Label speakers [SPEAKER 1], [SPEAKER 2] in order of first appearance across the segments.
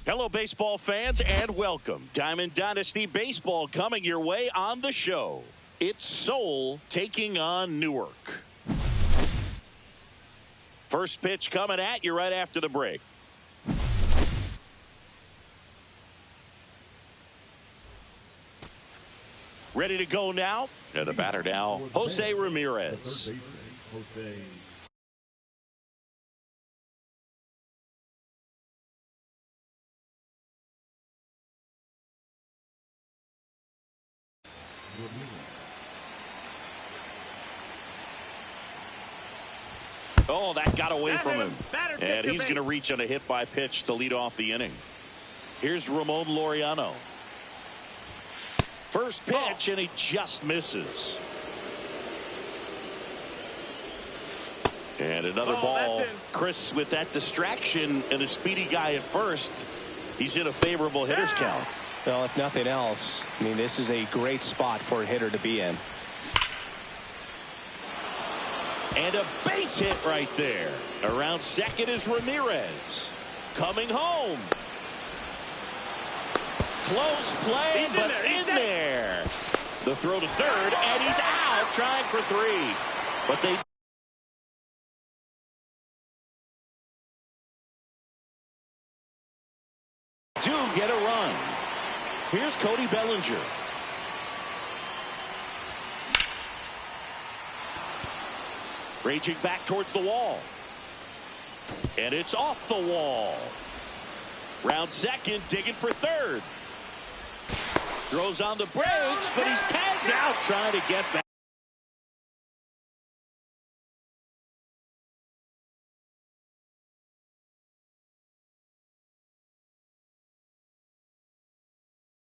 [SPEAKER 1] Hello, baseball fans, and welcome. Diamond Dynasty Baseball coming your way on the show. It's Seoul taking on Newark. First pitch coming at you right after the break. Ready to go now? And the batter now, Jose Ramirez. Oh, that got away from him. And he's going to reach on a hit by pitch to lead off the inning. Here's Ramon Laureano. First pitch, and he just misses. And another ball. Chris, with that distraction and a speedy guy at first, he's in a favorable hitter's count.
[SPEAKER 2] Well, if nothing else, I mean, this is a great spot for a hitter to be in.
[SPEAKER 1] And a base hit right there. Around second is Ramirez. Coming home. Close play, but in there. The throw to third, and he's out trying for three. But they do get a run. Here's Cody Bellinger. Raging back towards the wall. And it's off the wall. Round second, digging for third. Throws on the brakes, but he's tagged out trying to get back.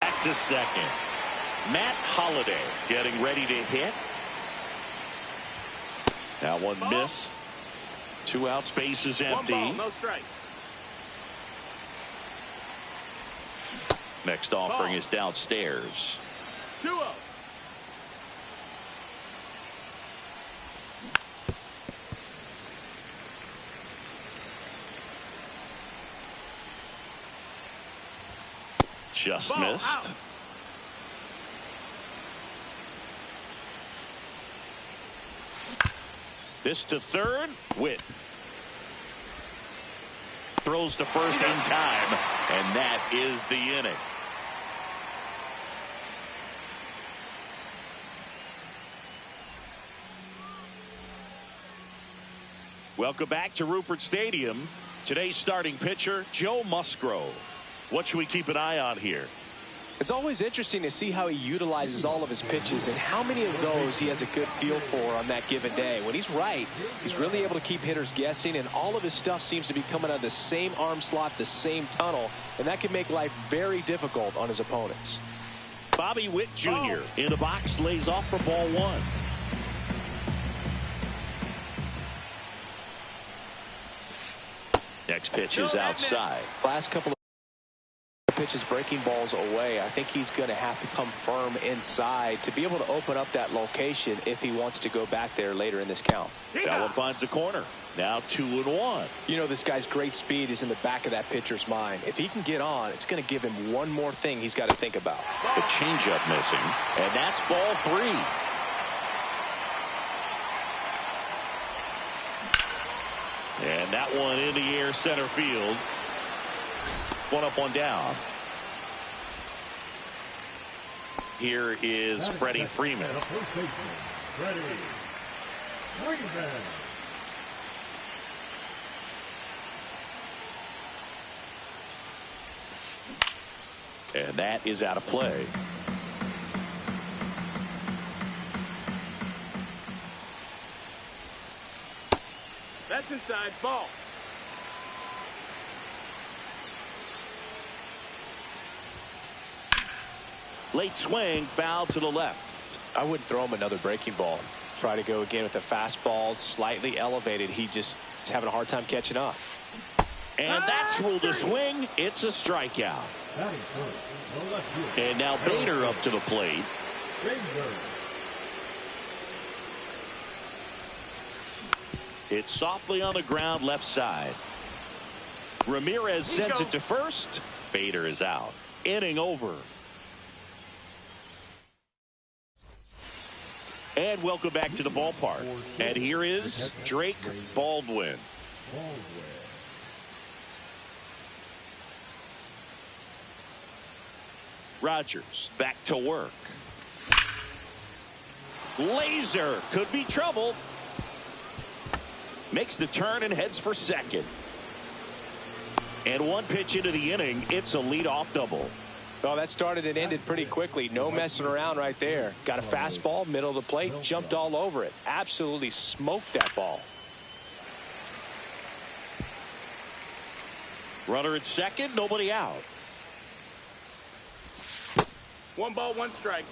[SPEAKER 1] Back to second. Matt Holliday getting ready to hit. Now one missed. 2 outs, base is empty.
[SPEAKER 3] 1 ball, no strikes.
[SPEAKER 1] Next offering is downstairs.
[SPEAKER 3] 2-0.
[SPEAKER 1] Just
[SPEAKER 3] Ball
[SPEAKER 1] missed.
[SPEAKER 3] Out.
[SPEAKER 1] This to third. Witt. Throws to first in time, and that is the inning. Welcome back to Rupert Stadium. Today's starting pitcher, Joe Musgrove. What should we keep an eye on here?
[SPEAKER 2] It's always interesting to see how he utilizes all of his pitches and how many of those he has a good feel for on that given day. When he's right, he's really able to keep hitters guessing, and all of his stuff seems to be coming out of the same arm slot, the same tunnel, and that can make life very difficult on his opponents.
[SPEAKER 1] Bobby Witt Jr. in the box, lays off for ball 1. next pitch is outside.
[SPEAKER 2] Last couple of pitches breaking balls away. I think he's going to have to come firm inside to be able to open up that location if he wants to go back there later in this count.
[SPEAKER 1] That one finds the corner. Now 2-1.
[SPEAKER 2] You know, this guy's great speed is in the back of that pitcher's mind. If he can get on, it's going to give him one more thing he's got to think about.
[SPEAKER 1] The changeup missing, and that's ball 3. And that one in the air center field. One up, one down. Here is Freddie Freeman. And that is out of play.
[SPEAKER 3] That's inside, ball.
[SPEAKER 1] Late swing, foul to the left.
[SPEAKER 2] I wouldn't throw him another breaking ball. Try to go again with the fastball, slightly elevated. He just is having a hard time catching up.
[SPEAKER 1] And that's ruled a swing. It's a strikeout. And now Bader up to the plate. It's softly on the ground left side. Ramirez sends it to first. Bader is out. Inning over. And welcome back to the ballpark. And here is Drake Baldwin. Rogers back to work. Laser could be trouble. Makes the turn and heads for second. And one pitch into the inning, it's a leadoff double.
[SPEAKER 2] Well, that started and ended pretty quickly. No messing around right there. Got a fastball, middle of the plate, jumped all over it. Absolutely smoked that ball.
[SPEAKER 1] Runner at second, nobody out.
[SPEAKER 3] 1 ball, 1 strike.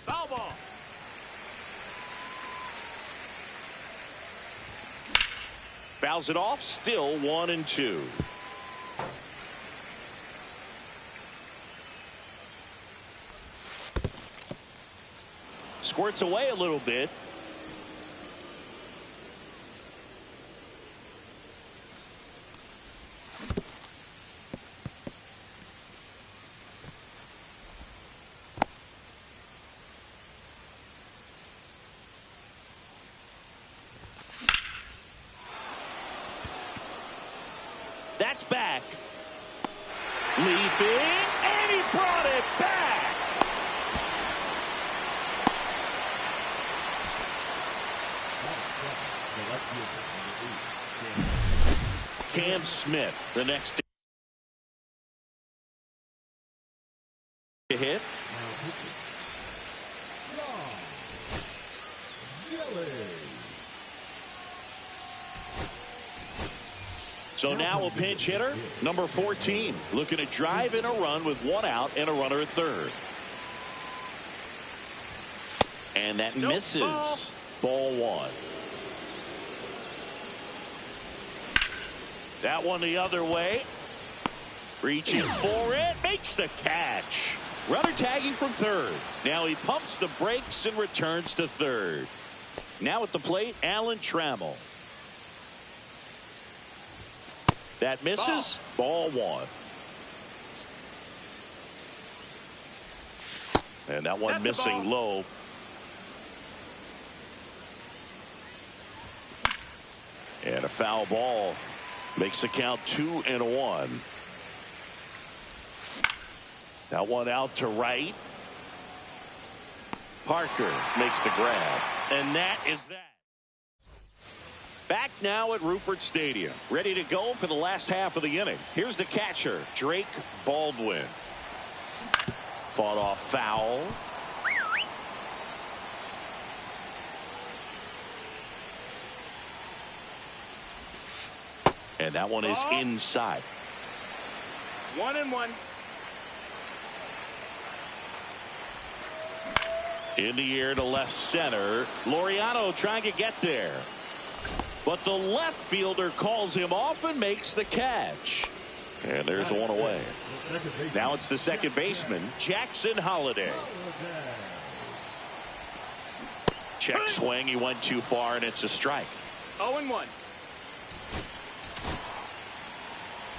[SPEAKER 3] Foul ball.
[SPEAKER 1] Fouls it off, still 1-2. Squirts away a little bit. That's back. Leaping, and he brought it back. Cam Smith, the next hit. So now a pinch hitter, number 14, looking to drive in a run with 1 out and a runner at third. And that misses. Ball 1. That one the other way. Reaching for it, makes the catch. Runner tagging from third. Now he pumps the brakes and returns to third. Now at the plate, Alan Trammell. That misses. Ball 1. And that one missing low. And a foul ball makes the count 2-1. That one out to right. Parker makes the grab. And that is that. Back now at Rupert Stadium, ready to go for the last half of the inning. Here's the catcher, Drake Baldwin. Fought off foul. And that one is inside.
[SPEAKER 3] 1-1.
[SPEAKER 1] In the air to left center. Laureano trying to get there. But the left fielder calls him off and makes the catch. And there's one away. Now it's the second baseman, Jackson Holliday. Check swing. He went too far, and it's a strike.
[SPEAKER 3] 0-1.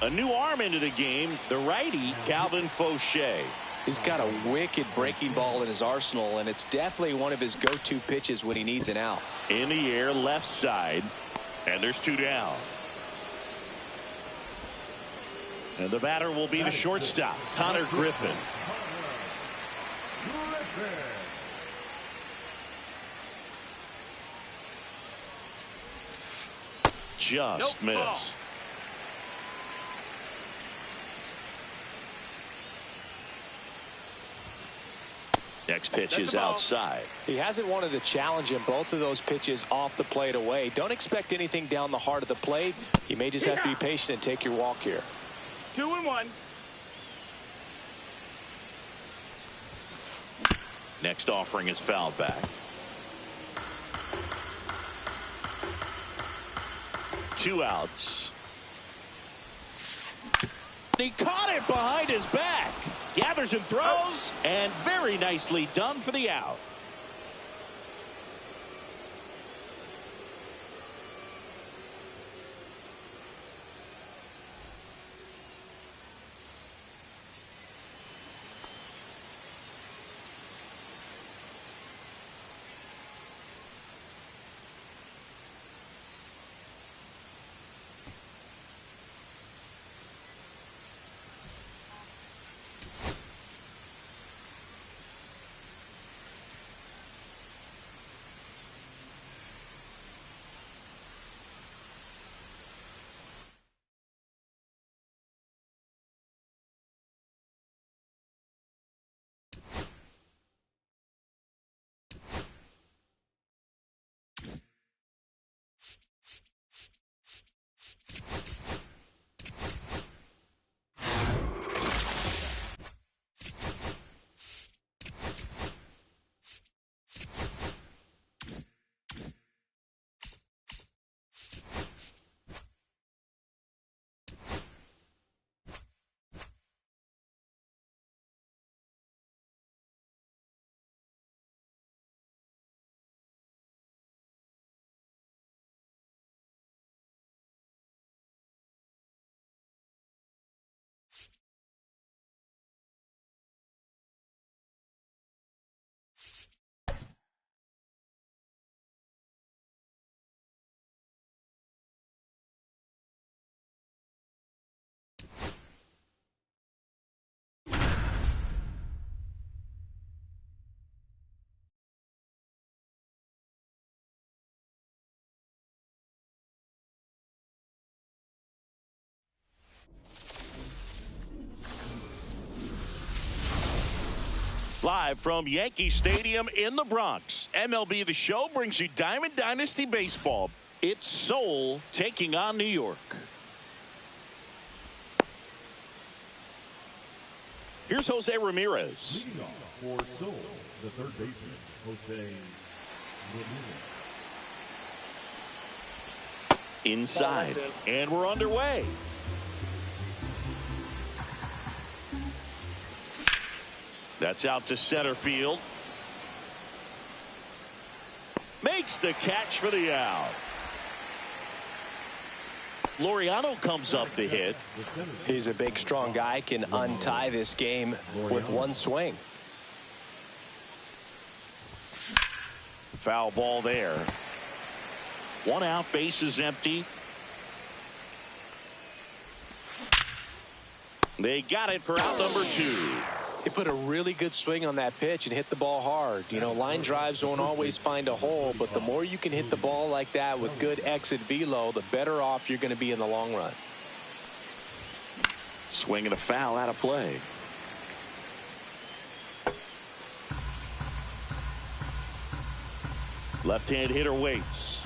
[SPEAKER 1] A new arm into the game, the righty, Calvin Fauché.
[SPEAKER 2] He's got a wicked breaking ball in his arsenal, and it's definitely one of his go-to pitches when he needs an out.
[SPEAKER 1] In the air, left side, and there's two down. And the batter will be the shortstop, Connor Griffin. Just missed. Next pitch is outside.
[SPEAKER 2] He hasn't wanted to challenge him. Both of those pitches off the plate away. Don't expect anything down the heart of the plate. You may just have to be patient and take your walk here.
[SPEAKER 3] 2-1.
[SPEAKER 1] Next offering is fouled back. 2 outs. He caught it behind his back. Gathers and throws, and very nicely done for the out. Live from Yankee Stadium in the Bronx, MLB The Show brings you Diamond Dynasty Baseball. It's Seoul taking on New York. Here's Jose Ramirez.
[SPEAKER 4] Leading off for Seoul, the third baseman, Jose Ramirez.
[SPEAKER 1] Inside, and we're underway. That's out to center field. Makes the catch for the out. Laureano comes up to hit.
[SPEAKER 2] He's a big, strong guy, can untie this game with one swing.
[SPEAKER 1] Foul ball there. 1 out, base is empty. They got it for out number 2.
[SPEAKER 2] He put a really good swing on that pitch and hit the ball hard. You know, line drives won't always find a hole, but the more you can hit the ball like that with good exit velo, the better off you're going to be in the long run.
[SPEAKER 1] Swing and a foul out of play. Left-hand hitter waits.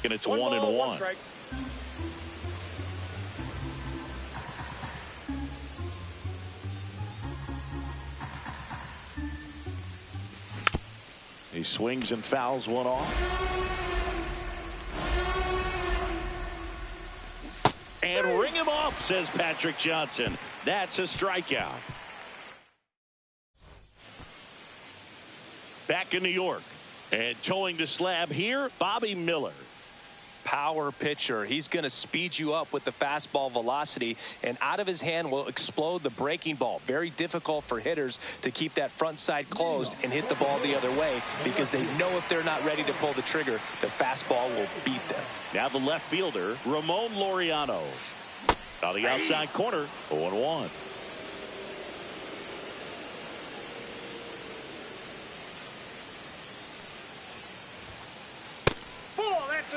[SPEAKER 1] And it's 1-1. He swings and fouls one off. And ring him up, says Patrick Johnson. That's a strikeout. Back in New York. And towing the slab here, Bobby Miller.
[SPEAKER 2] Power pitcher. He's going to speed you up with the fastball velocity, and out of his hand will explode the breaking ball. Very difficult for hitters to keep that front side closed and hit the ball the other way, because they know if they're not ready to pull the trigger, the fastball will beat them.
[SPEAKER 1] Now the left fielder, Ramon Laureano. On the outside corner, 0-1.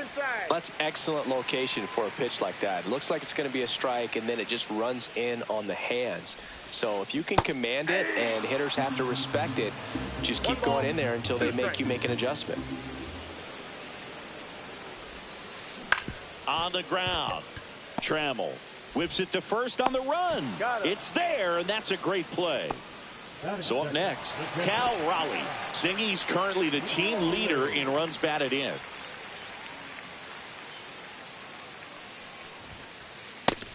[SPEAKER 3] Inside.
[SPEAKER 2] That's excellent location for a pitch like that. It looks like it's going to be a strike, and then it just runs in on the hands. So if you can command it and hitters have to respect it, just keep going in there until they make you make an adjustment.
[SPEAKER 1] On the ground, Trammell whips it to first on the run. It's there, and that's a great play. So up next, Cal Raleigh. Singy's currently the team leader in runs batted in.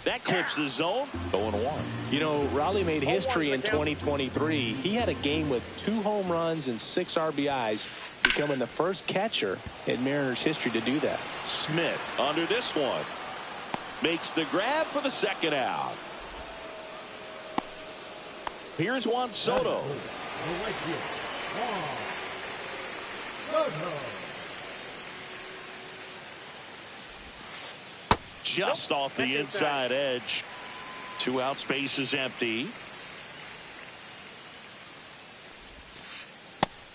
[SPEAKER 1] That clips the zone, 0-1.
[SPEAKER 2] You know, Raleigh made history in 2023. He had a game with 2 home runs and 6 RBIs, becoming the first catcher in Mariners history to do that.
[SPEAKER 1] Smith under this one. Makes the grab for the second out. Here's Juan Soto. Just off the inside edge. 2 outs, base is empty.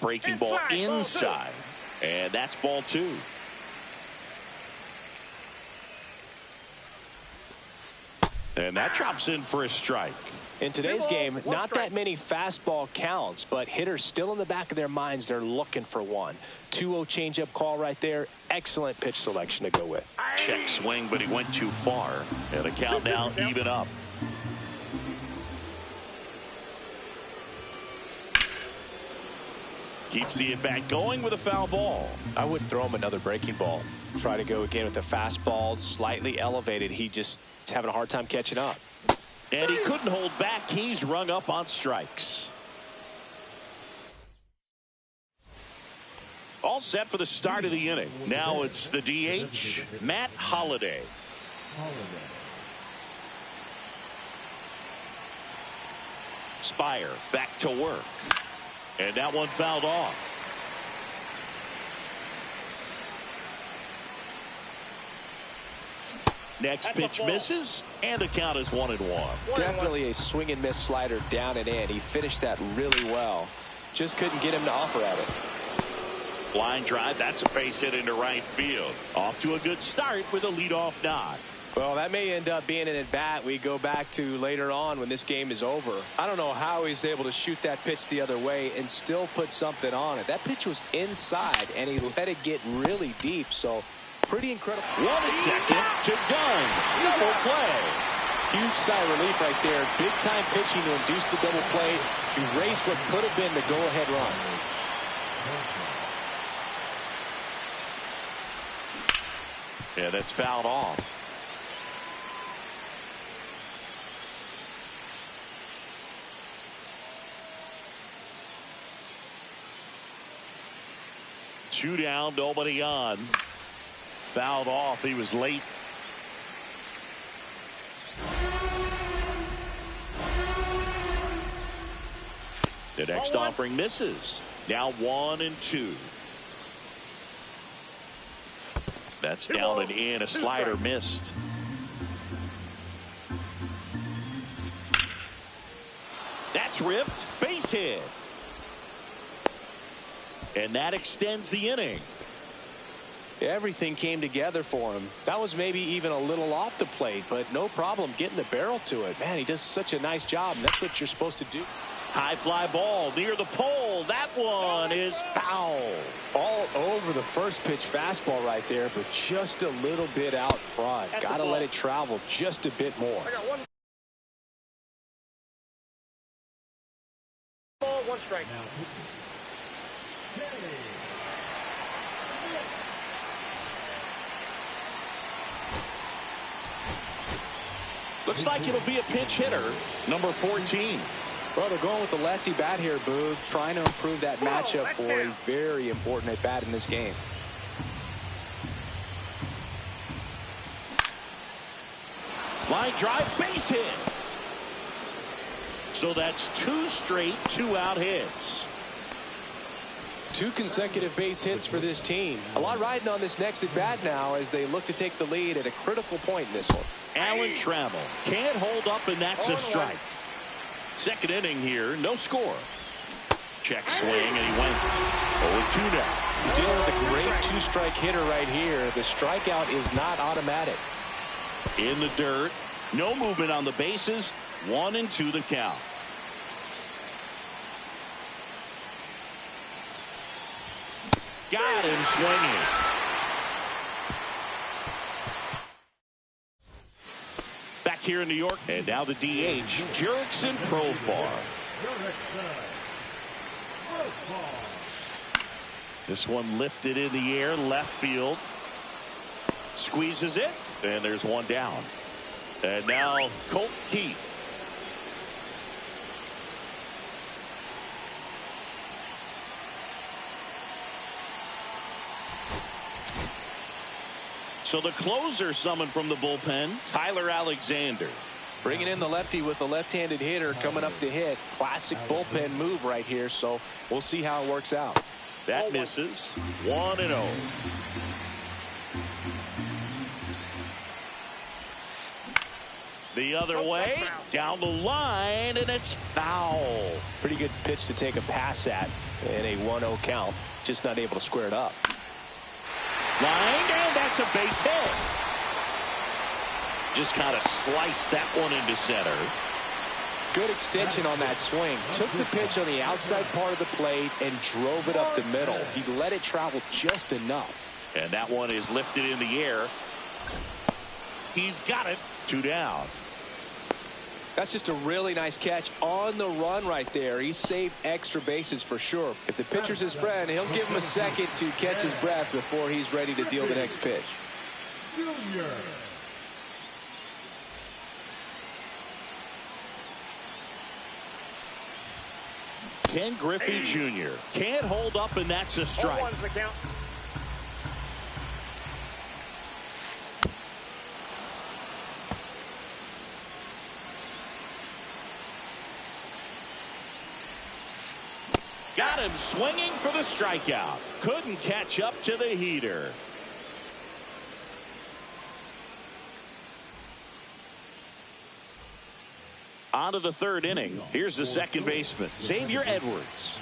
[SPEAKER 1] Breaking ball inside. And that's ball 2. And that drops in for a strike.
[SPEAKER 2] In today's game, not that many fastball counts, but hitters still in the back of their minds, they're looking for one. 2-0 changeup call right there. Excellent pitch selection to go with.
[SPEAKER 1] Check swing, but he went too far. And the count now even up. Keeps the at-bat going with a foul ball.
[SPEAKER 2] I wouldn't throw him another breaking ball. Try to go again with the fastball, slightly elevated. He's having a hard time catching up.
[SPEAKER 1] And he couldn't hold back. He's rung up on strikes. All set for the start of the inning. Now it's the DH, Matt Holliday. Spire back to work. And that one fouled off. Next pitch misses, and the count is 1-1.
[SPEAKER 2] Definitely a swing and miss slider down and in. He finished that really well. Just couldn't get him to offer at it.
[SPEAKER 1] Line drive, that's a base hit into right field. Off to a good start with a leadoff nod.
[SPEAKER 2] Well, that may end up being an at-bat we go back to later on when this game is over. I don't know how he's able to shoot that pitch the other way and still put something on it. That pitch was inside, and he let it get really deep, so pretty incredible.
[SPEAKER 1] 1 second to Dunn. Double play.
[SPEAKER 2] Huge sigh of relief right there. Big-time pitching to induce the double play. Erase what could have been the go-ahead run.
[SPEAKER 1] Yeah, that's fouled off. Two down, nobody on. Fouled off. He was late. The next offering misses. Now 1-2. That's down and in. A slider missed. That's ripped. Base hit. And that extends the inning.
[SPEAKER 2] Everything came together for him. That was maybe even a little off the plate, but no problem getting the barrel to it. Man, he does such a nice job, and that's what you're supposed to do.
[SPEAKER 1] High fly ball near the pole. That one is foul.
[SPEAKER 2] All over the first pitch fastball right there, but just a little bit out front. Got to let it travel just a bit more.
[SPEAKER 3] I got 1 ball, 1 strike.
[SPEAKER 1] Looks like it'll be a pinch hitter, number 14.
[SPEAKER 2] Well, they're going with the lefty bat here, Boog, trying to improve that matchup for a very important at bat in this game.
[SPEAKER 1] Line drive, base hit. So that's 2 straight 2-out hits.
[SPEAKER 2] 2 consecutive base hits for this team. A lot riding on this next at bat now as they look to take the lead at a critical point in this one.
[SPEAKER 1] Allen Trammell can't hold up, and that's a strike. Second inning here, no score. Check swing, and he went 0-2 now.
[SPEAKER 2] He's dealing with a great 2-strike hitter right here. The strikeout is not automatic.
[SPEAKER 1] In the dirt, no movement on the bases, 1-2 the count. Got him swinging. Back here in New York, and now the DH, Jurickson Profar. This one lifted in the air, left field. Squeezes it, and there's one down. And now Colt Keith. So the closer summoned from the bullpen, Tyler Alexander.
[SPEAKER 2] Bringing in the lefty with the left-handed hitter coming up to hit. Classic bullpen move right here, so we'll see how it works out.
[SPEAKER 1] That misses. 1-0. The other way, down the line, and it's foul.
[SPEAKER 2] Pretty good pitch to take a pass at in a 1-0 count. Just not able to square it up.
[SPEAKER 1] Line, and that's a base hit. Just kind of sliced that one into center.
[SPEAKER 2] Good extension on that swing. Took the pitch on the outside part of the plate and drove it up the middle. He let it travel just enough.
[SPEAKER 1] And that one is lifted in the air. He's got it. 2 down.
[SPEAKER 2] That's just a really nice catch on the run right there. He saved extra bases for sure. If the pitcher's his friend, he'll give him a second to catch his breath before he's ready to deal the next pitch.
[SPEAKER 4] Junior.
[SPEAKER 1] Ken Griffey Jr. can't hold up, and that's a strike.
[SPEAKER 3] 0-1's the count.
[SPEAKER 1] Got him swinging for the strikeout. Couldn't catch up to the heater. On to the third inning. Here's the second baseman, Xavier Edwards.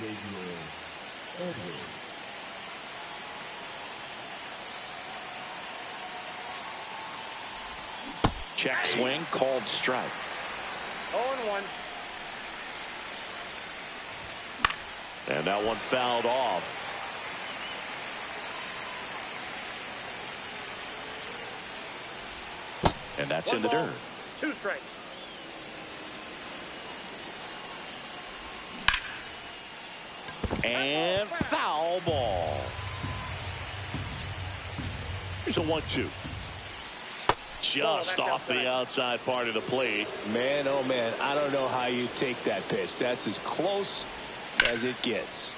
[SPEAKER 1] Check swing, called strike.
[SPEAKER 3] 0-1.
[SPEAKER 1] And that one fouled off. And that's in the dirt.
[SPEAKER 3] 2 strikes.
[SPEAKER 1] And foul ball. Here's a 1-2. Just off the outside part of the plate.
[SPEAKER 2] Man, oh man, I don't know how you take that pitch. That's as close as it gets.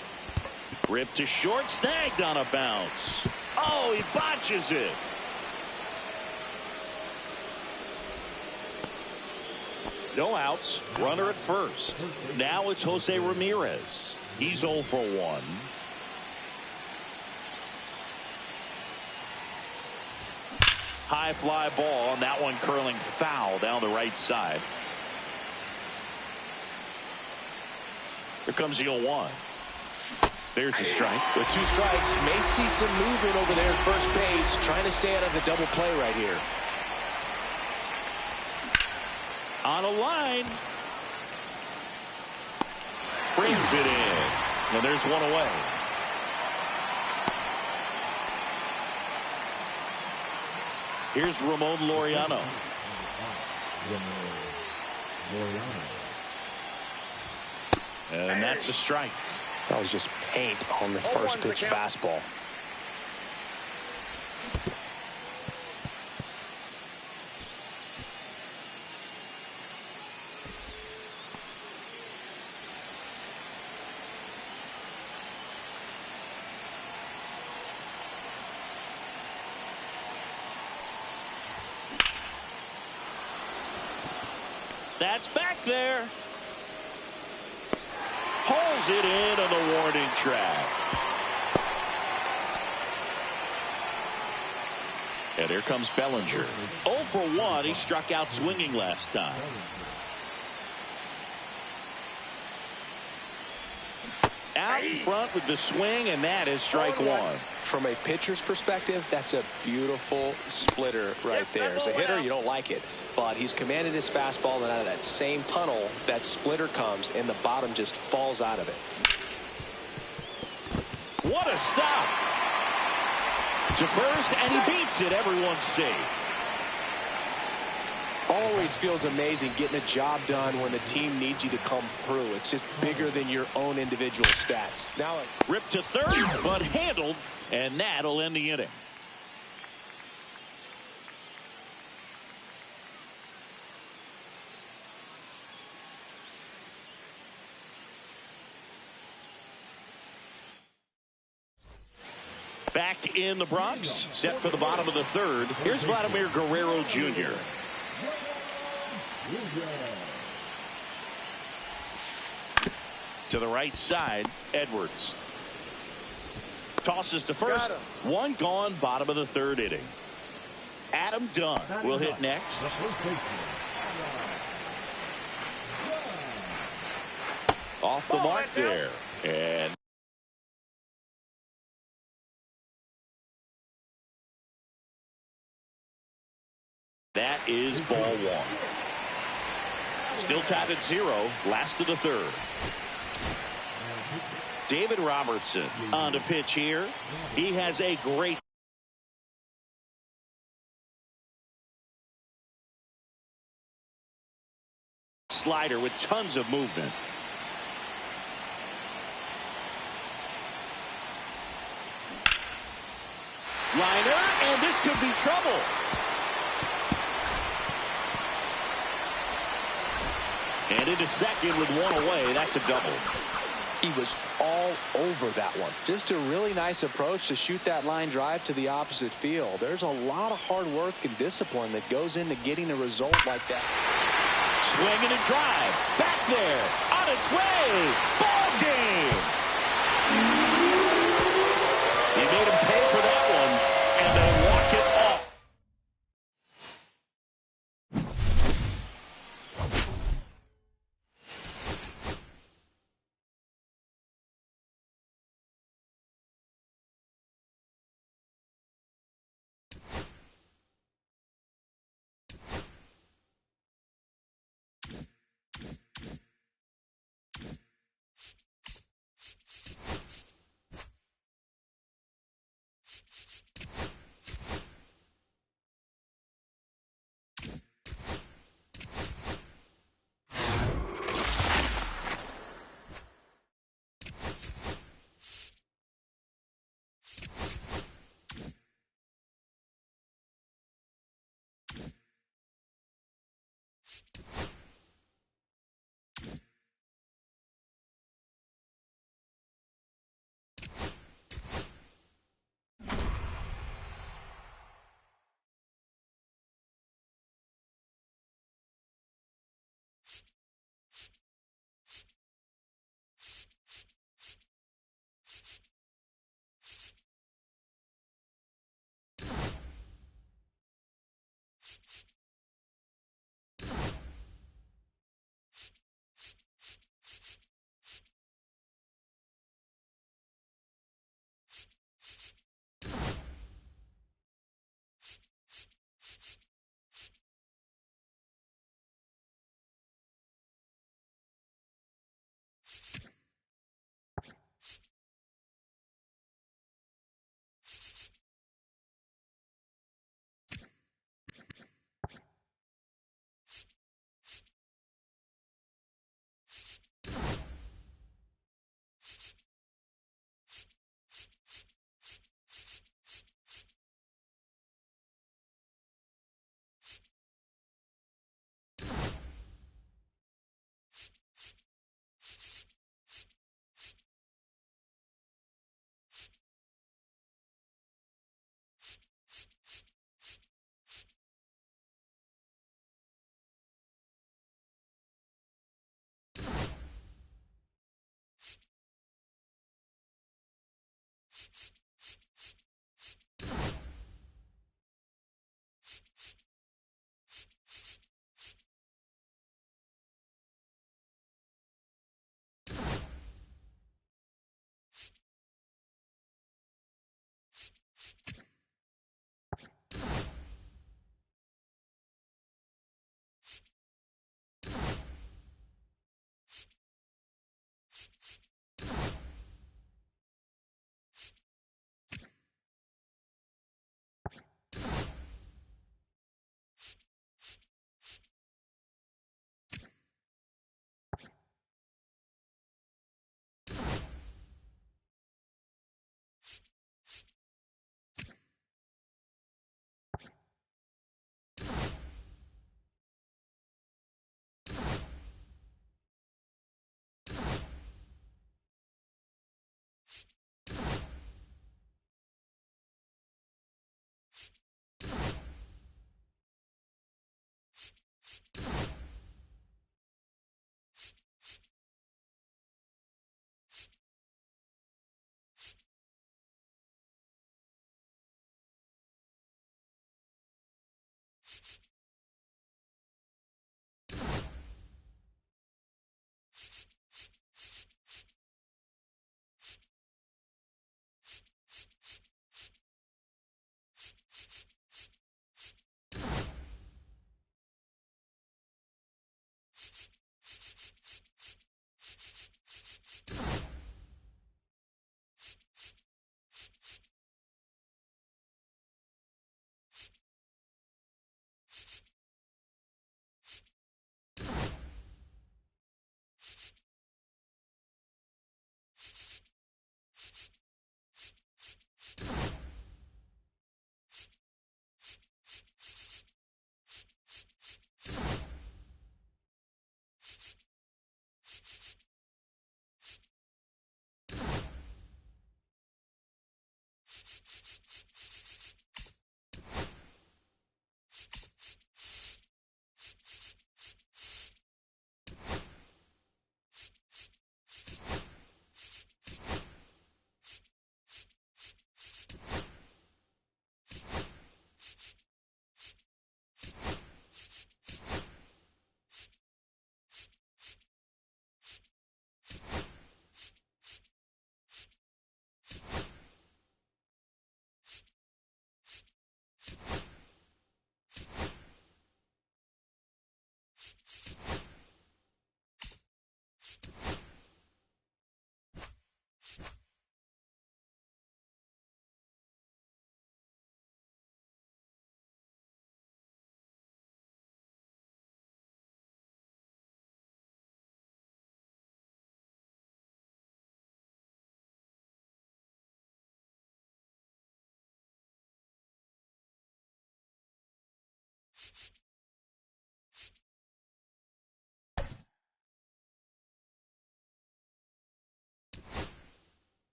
[SPEAKER 1] Ripped to short, snagged on a bounce. Oh, he botches it. No outs, runner at first. Now it's Jose Ramirez. He's 0 for 1. High fly ball, and that one curling foul down the right side. Here comes the 0-1. There's the strike.
[SPEAKER 2] With 2 strikes, may see some movement over there at first base, trying to stay out of the double play right here.
[SPEAKER 1] On a line. Brings it in. And there's one away. Here's Ramon Laureano. And that's a strike.
[SPEAKER 2] That was just paint on the first pitch fastball.
[SPEAKER 1] That's back there. Pulls it in on the warning track. And here comes Bellinger. 0 for 1. He struck out swinging last time. Out in front with the swing, and that is strike one.
[SPEAKER 2] From a pitcher's perspective, that's a beautiful splitter right there. As a hitter, you don't like it, but he's commanded his fastball, and out of that same tunnel, that splitter comes, and the bottom just falls out of it.
[SPEAKER 1] What a stop! To first, and he beats it. Everyone's safe.
[SPEAKER 2] Always feels amazing getting a job done when the team needs you to come through. It's just bigger than your own individual stats. Now
[SPEAKER 1] ripped to third, but handled, and that'll end the inning. Back in the Bronx, set for the bottom of the third. Here's Vladimir Guerrero Jr. To the right side, Edwards. Tosses to first. One gone, bottom of the third inning. Adam Dunn will hit next. Off the mark there. And that is ball one. Still tied at 0. Last of the third. David Robertson on to pitch here. He has a great slider with tons of movement. Liner, and this could be trouble. And into second with one away. That's a double.
[SPEAKER 2] he was all over that one. Just a really nice approach to shoot that line drive to the opposite field. There's a lot of hard work and discipline that goes into getting a result like that.
[SPEAKER 1] Swinging and drive. Back there. On its way. Ball game. He made him pay for that one. And they walk it off.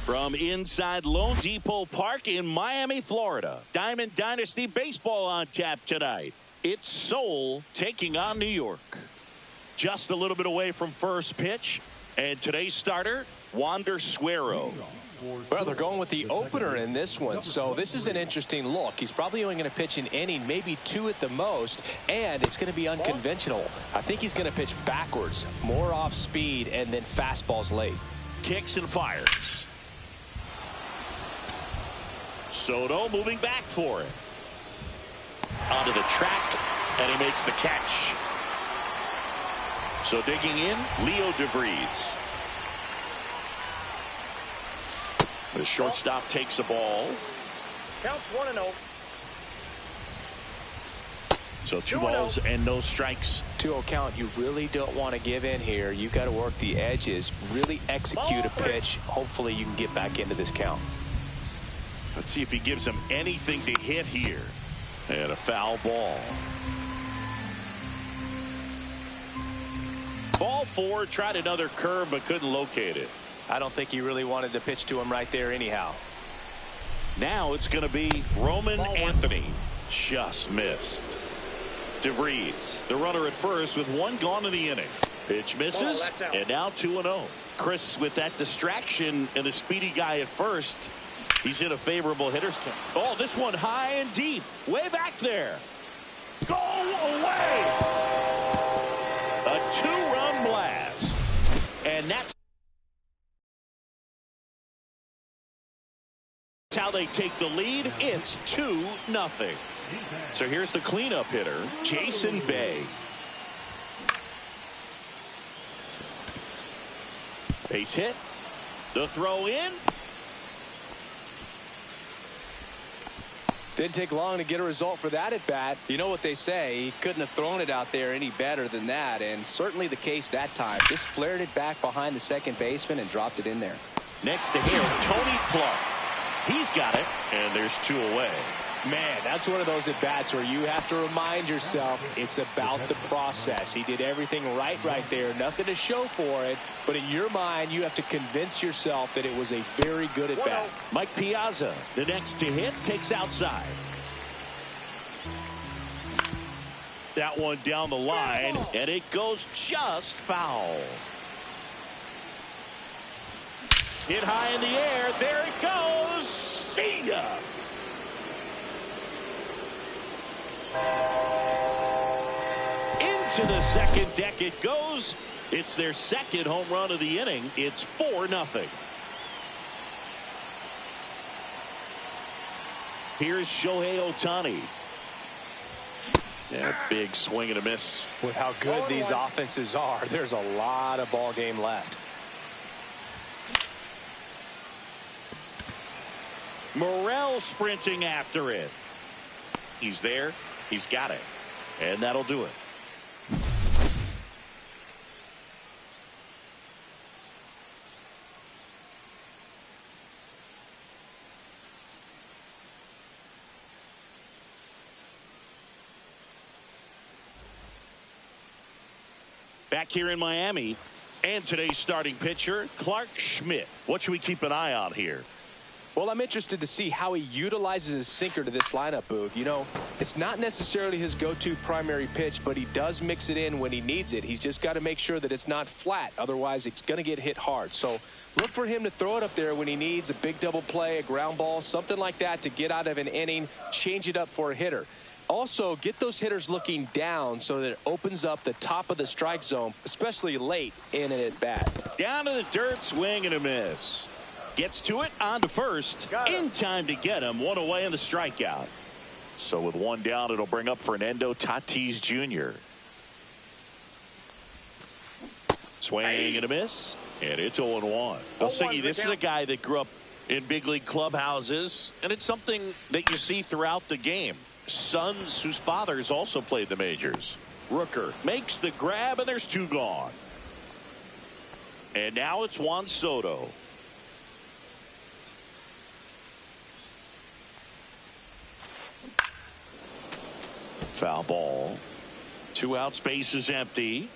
[SPEAKER 1] From inside Lone Depot Park in Miami, Florida, Diamond Dynasty Baseball on tap tonight. It's Seoul taking on New York. Just a little bit away from first pitch. And today's starter, Wander Suero.
[SPEAKER 2] Well, they're going with the opener in this one, so this is an interesting look. He's probably only going to pitch an inning, maybe two at the most, and it's going to be unconventional. I think he's going to pitch backwards, more off speed, and then fastballs late.
[SPEAKER 1] Kicks and fires. Soto moving back for it. Onto the track, and he makes the catch. So digging in, Leo DeVries. The shortstop takes the ball.
[SPEAKER 3] Counts 1-0.
[SPEAKER 1] So 2 balls and no strikes.
[SPEAKER 2] 2-0 count. You really don't want to give in here. You got to work the edges, really execute a pitch. Hopefully you can get back into this count.
[SPEAKER 1] Let's see if he gives him anything to hit here. And a foul ball. Ball four, tried another curve but couldn't locate it.
[SPEAKER 2] I don't think he really wanted to pitch to him right there anyhow.
[SPEAKER 1] Now it's going to be Roman Anthony. Just missed. DeVries, the runner at first with one gone in the inning. Pitch misses, and now 2-0. Chris, with that distraction and the speedy guy at first, he's in a favorable hitter's count. Oh, this one high and deep, way back there. Go away! A 2-run blast. And that's how they take the lead. It's 2-0. So here's the cleanup hitter, Jason Bay. Base hit. The throw in.
[SPEAKER 2] Didn't take long to get a result for that at bat. You know what they say, he couldn't have thrown it out there any better than that, and certainly the case that time. Just flared it back behind the second baseman and dropped it in there.
[SPEAKER 1] Next to him, Tony Clark. He's got it, and there's 2 away.
[SPEAKER 2] Man, that's one of those at bats where you have to remind yourself it's about the process. He did everything right there. Nothing to show for it, but in your mind you have to convince yourself that it was a very good at bat.
[SPEAKER 1] Mike Piazza, the next to hit, takes outside. That one down the line, and it goes just foul. Hit high in the air. There it goes. See ya. Into the second deck it goes. It's their second home run of the inning. It's 4-0. Here's Shohei Ohtani. Yeah, big swing and a miss.
[SPEAKER 2] With how good these offenses are, there's a lot of ball game left.
[SPEAKER 1] Morel sprinting after it. He's there. He's got it. And that'll do it. Back here in Miami, and today's starting pitcher, Clark Schmidt. What should we keep an eye on here?
[SPEAKER 2] Well, I'm interested to see how he utilizes his sinker to this lineup, Boog. You know, it's not necessarily his go-to primary pitch, but he does mix it in when he needs it. He's just got to make sure that it's not flat. Otherwise, it's going to get hit hard. So look for him to throw it up there when he needs a big double play, a ground ball, something like that to get out of an inning, change it up for a hitter. Also, get those hitters looking down so that it opens up the top of the strike zone, especially late in an at-bat.
[SPEAKER 1] Down to the dirt, swing and a miss. Gets to it, on to first, in time to get him, one away in the strikeout. So with one down, it'll bring up Fernando Tatis Jr. Swing and a miss, and it's 0-1. Elsingy, this is a guy that grew up in big league clubhouses, and it's something that you see throughout the game. Sons whose fathers also played the majors. Rooker makes the grab, and there's 2 gone. And now it's Juan Soto. Foul ball. 2 out, space is empty.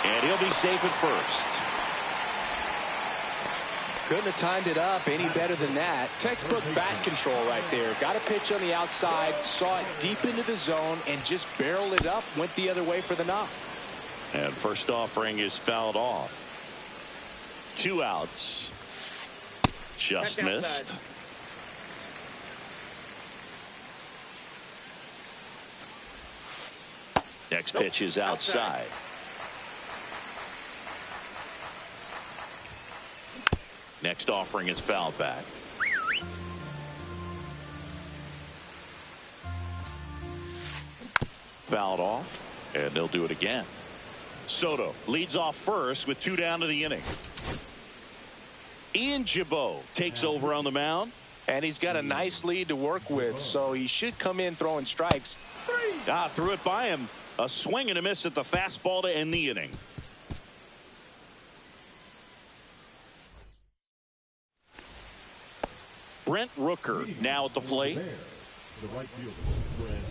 [SPEAKER 1] And he'll be safe at first.
[SPEAKER 2] Couldn't have timed it up any better than that. Textbook bat control right there. Got a pitch on the outside, saw it deep into the zone, and just barreled it up, went the other way for the knock.
[SPEAKER 1] And first offering is fouled off. 2 outs. Just missed. Next pitch is outside. Next offering is fouled back. Fouled off, and they'll do it again. Soto leads off first with 2 down to the inning. Ian Gibaut takes over on the mound.
[SPEAKER 2] And he's got a nice lead to work with, so he should come in throwing strikes.
[SPEAKER 1] Threw it by him. A swing and a miss at the fastball to end the inning. Brent Rooker now at the plate.
[SPEAKER 4] The right fielder, Brent.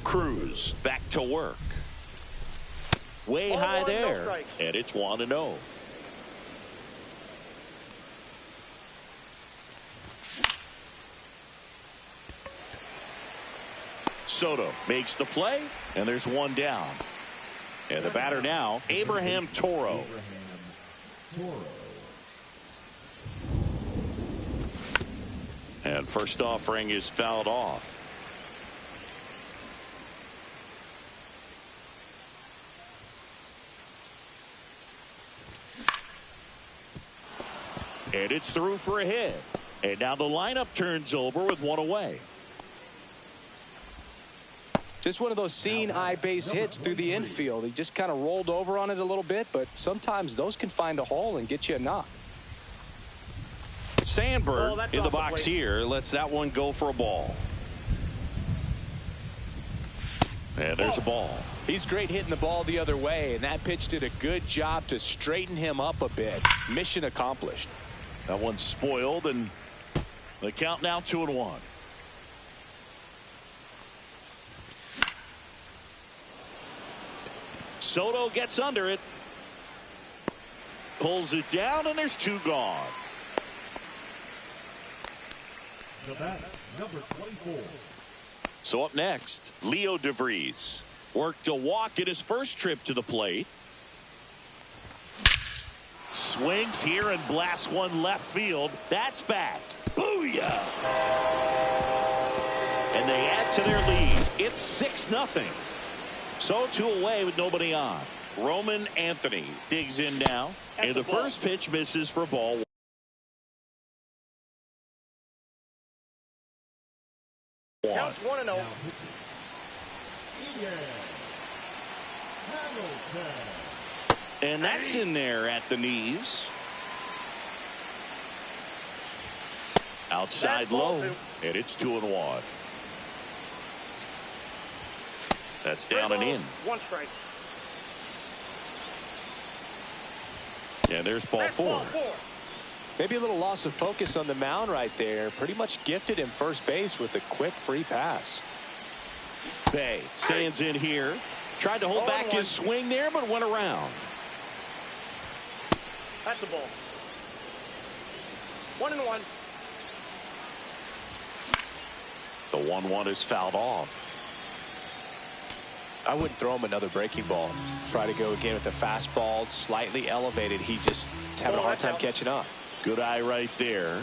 [SPEAKER 1] Cruz back to work. Way high there. And it's 1-0. Soto makes the play, and there's one down. And the batter now, Abraham Toro. And first offering is fouled off. And it's through for a hit. And now the lineup turns over with one away.
[SPEAKER 2] Just one of those seeing eye base hits through the infield. He just kind of rolled over on it a little bit, but sometimes those can find a hole and get you a knock.
[SPEAKER 1] Sandberg in the box here lets that one go for a ball. And there's a ball.
[SPEAKER 2] He's great hitting the ball the other way, and that pitch did a good job to straighten him up a bit. Mission accomplished.
[SPEAKER 1] That one's spoiled, and the count now 2-1. Soto gets under it. Pulls it down, and there's two gone.
[SPEAKER 4] The bat, number 24.
[SPEAKER 1] So up next, Leo DeVries worked a walk in his first trip to the plate. Swings here and blasts one left field. That's back. Booyah! And they add to their lead. It's 6-0. So 2 away with nobody on. Roman Anthony digs in now. And the first pitch misses for ball 1.
[SPEAKER 3] Counts 1-0.
[SPEAKER 1] And that's in there at the knees. Outside low. And it's 2-1. That's down and in.
[SPEAKER 3] 1 strike.
[SPEAKER 1] And there's ball 4.
[SPEAKER 2] Maybe a little loss of focus on the mound right there. Pretty much gifted him first base with a quick free pass.
[SPEAKER 1] Bay stands in here. Tried to hold back his swing there, but went around.
[SPEAKER 3] That's a ball. 1-1.
[SPEAKER 1] The 1-1 is fouled off.
[SPEAKER 2] I wouldn't throw him another breaking ball. Try to go again with the fastball, slightly elevated. He just is having a hard time catching up.
[SPEAKER 1] Good eye right there.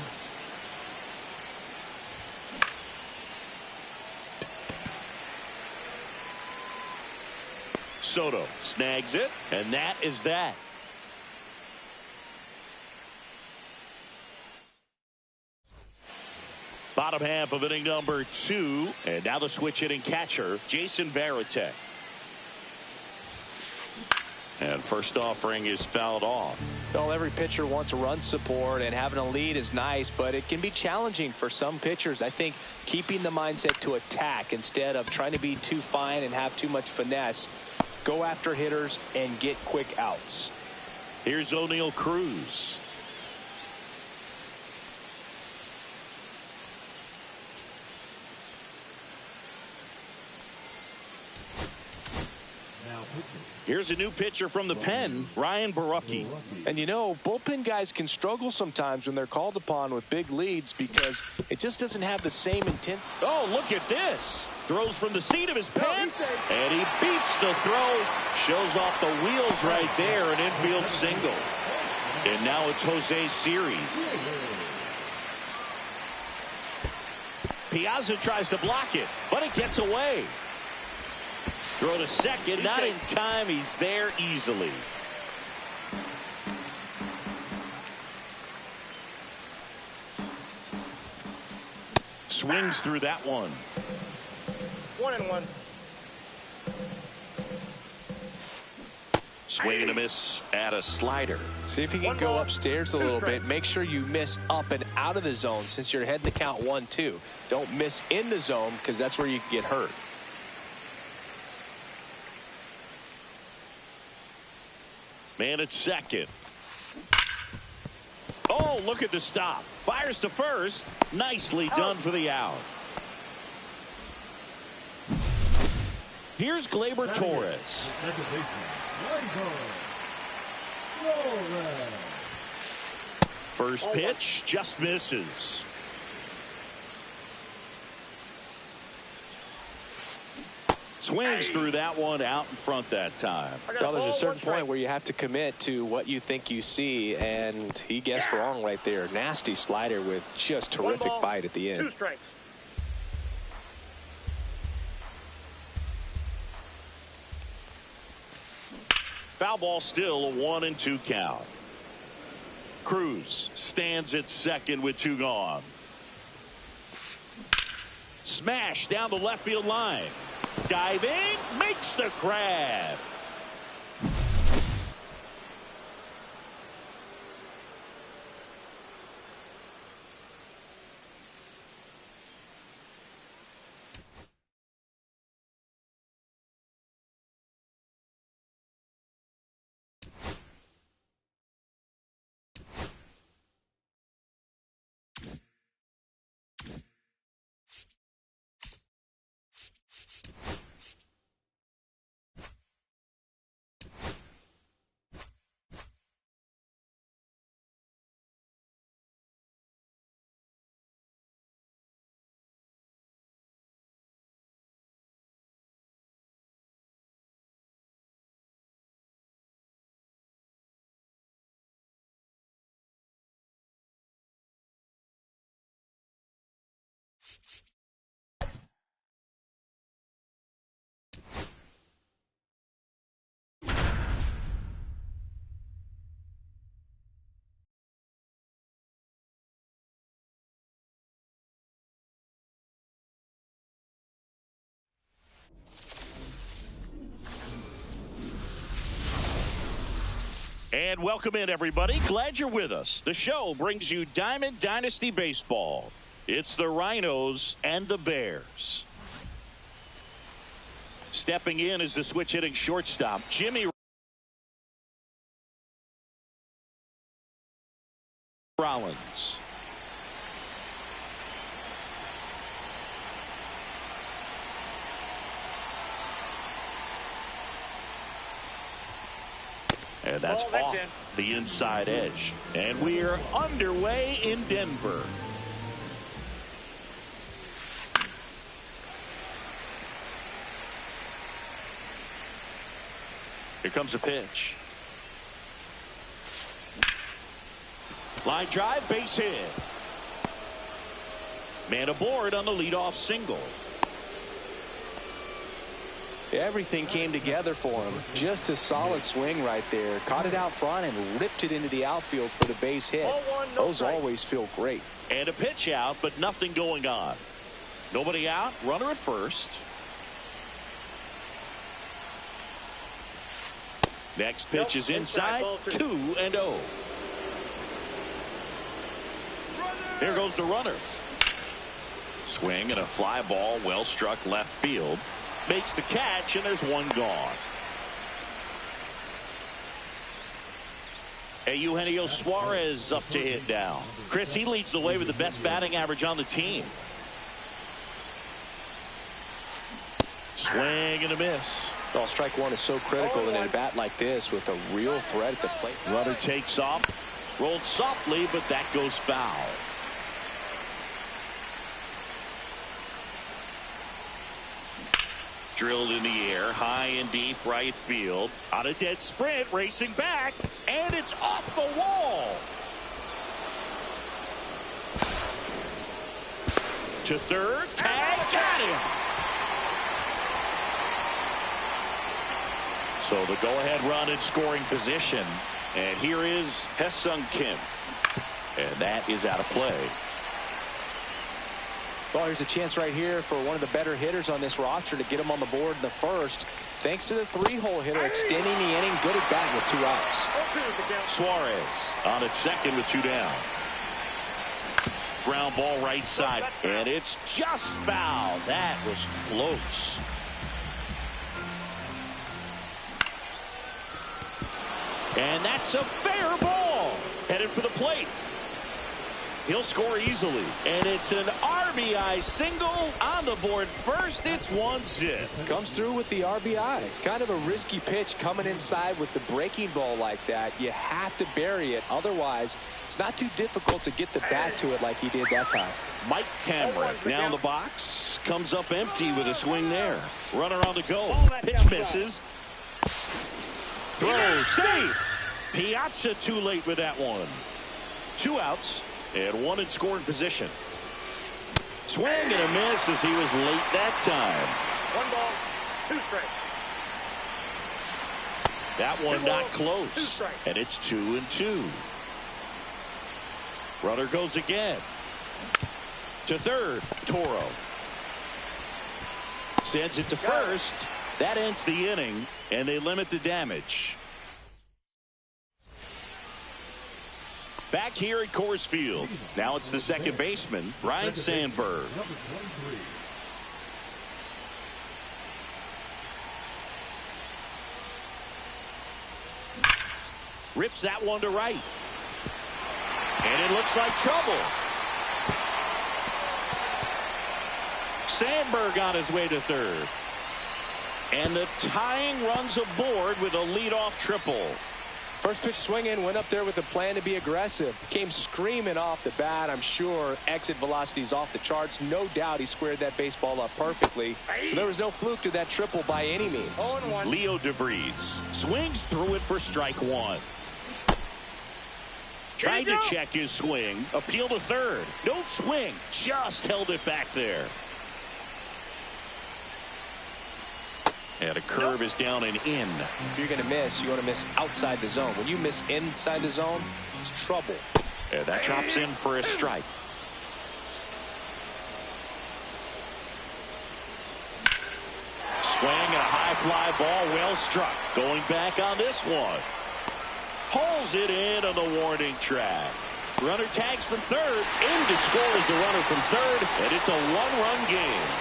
[SPEAKER 1] Soto snags it, and that is that. Bottom half of inning number 2, and now the switch hitting catcher, Jason Varitek. And first offering is fouled off.
[SPEAKER 2] Well, every pitcher wants a run support, and having a lead is nice, but it can be challenging for some pitchers. I think keeping the mindset to attack instead of trying to be too fine and have too much finesse. Go after hitters and get quick outs.
[SPEAKER 1] Here's O'Neal Cruz. Here's a new pitcher from the pen, Ryan Borucki.
[SPEAKER 2] And you know, bullpen guys can struggle sometimes when they're called upon with big leads because it just doesn't have the same intensity.
[SPEAKER 1] Oh, look at this. Throws from the seat of his pants, and he beats the throw. Shows off the wheels right there, an infield single. And now it's Jose Siri. Piazza tries to block it, but it gets away. Throw to second, not in time. He's there easily. Swings through that one.
[SPEAKER 3] 1-1.
[SPEAKER 1] Swing and a miss at a slider.
[SPEAKER 2] See if you can go upstairs a little bit. Make sure you miss up and out of the zone since you're heading the count 1-2. Don't miss in the zone because that's where you can get hurt.
[SPEAKER 1] Man at second. Oh, look at the stop. Fires to first. Nicely done for the out. Here's Gleyber Torres. First pitch just misses. Swings through that one, out in front that time.
[SPEAKER 2] Well, there's a certain point where you have to commit to what you think you see, and he guessed wrong right there. Nasty slider with just terrific bite at the end.
[SPEAKER 3] 2 strikes.
[SPEAKER 1] Foul ball, still a 1-2 count. Cruz stands at second with 2 gone. Smash down the left field line. Diving, makes the grab. And welcome in, everybody. Glad you're with us. The show brings you Diamond Dynasty Baseball. It's the Rhinos and the Bears. Stepping in is the switch hitting shortstop, Jimmy Rollins. And that's off the inside edge. And we're underway in Denver. Here comes a pitch. Line drive, base hit. Man aboard on the leadoff single.
[SPEAKER 2] Everything came together for him. Just a solid swing right there. Caught it out front and ripped it into the outfield for the base hit. Those always feel great.
[SPEAKER 1] And a pitch out, but nothing going on. Nobody out. Runner at first. Next pitch is inside. 2-0. Here goes the runner. Swing and a fly ball, well struck left field. Makes the catch, and there's one gone. Eugenio Suarez up to hit now. Chris, he leads the way with the best batting average on the team. Swing and a miss.
[SPEAKER 2] Well, strike one is so critical in a bat like this with a real threat at the plate.
[SPEAKER 1] Runner takes off. Rolled softly, but that goes foul. Drilled in the air, high and deep right field. On a dead sprint, racing back, and it's off the wall. To third, tag, got him. So the go-ahead run in scoring position. And here is Hae-Sung Kim. And that is out of play.
[SPEAKER 2] Well, here's a chance right here for one of the better hitters on this roster to get him on the board in the first. Thanks to the 3-hole hitter extending the inning. Good at bat with 2 outs.
[SPEAKER 1] Suarez on at second with 2 down. Ground ball right side. And it's just foul. That was close. And that's a fair ball. Headed for the plate. He'll score easily. And it's an RBI single on the board first. It's 1-zip.
[SPEAKER 2] Comes through with the RBI. Kind of a risky pitch coming inside with the breaking ball like that. You have to bury it. Otherwise, it's not too difficult to get the bat to it like he did that time.
[SPEAKER 1] Mike Hamrick now in the box. Comes up empty with a swing there. Runner on the go. Pitch misses. Throw safe. Piazza too late with that one. 2 outs and 1 in scoring position. Swing and a miss as he was late that time.
[SPEAKER 3] 1 ball, 2 strikes.
[SPEAKER 1] That one not close. And it's 2-2. Runner goes again. To third, Toro. Sends it to first. That ends the inning, and they limit the damage. Back here at Coors Field. Now it's the second baseman, Ryan Sandberg. Rips that one to right. And it looks like trouble. Sandberg on his way to third. And the tying runs aboard with a leadoff triple.
[SPEAKER 2] First pitch swinging, went up there with a plan to be aggressive. Came screaming off the bat. I'm sure exit velocity's off the charts. No doubt he squared that baseball up perfectly. So there was no fluke to that triple by any means.
[SPEAKER 3] 0-1.
[SPEAKER 1] Leo DeVries swings through it for strike 1. Tried to check his swing. Appeal to third. No swing. Just held it back there. And a curve is down and in.
[SPEAKER 2] If you're going to miss, you want to miss outside the zone. When you miss inside the zone, it's trouble.
[SPEAKER 1] And that drops in for a strike. Swing and a high fly ball, well struck. Going back on this one. Pulls it in on the warning track. Runner tags from third. In to score is the runner from third. And it's a 1-run game.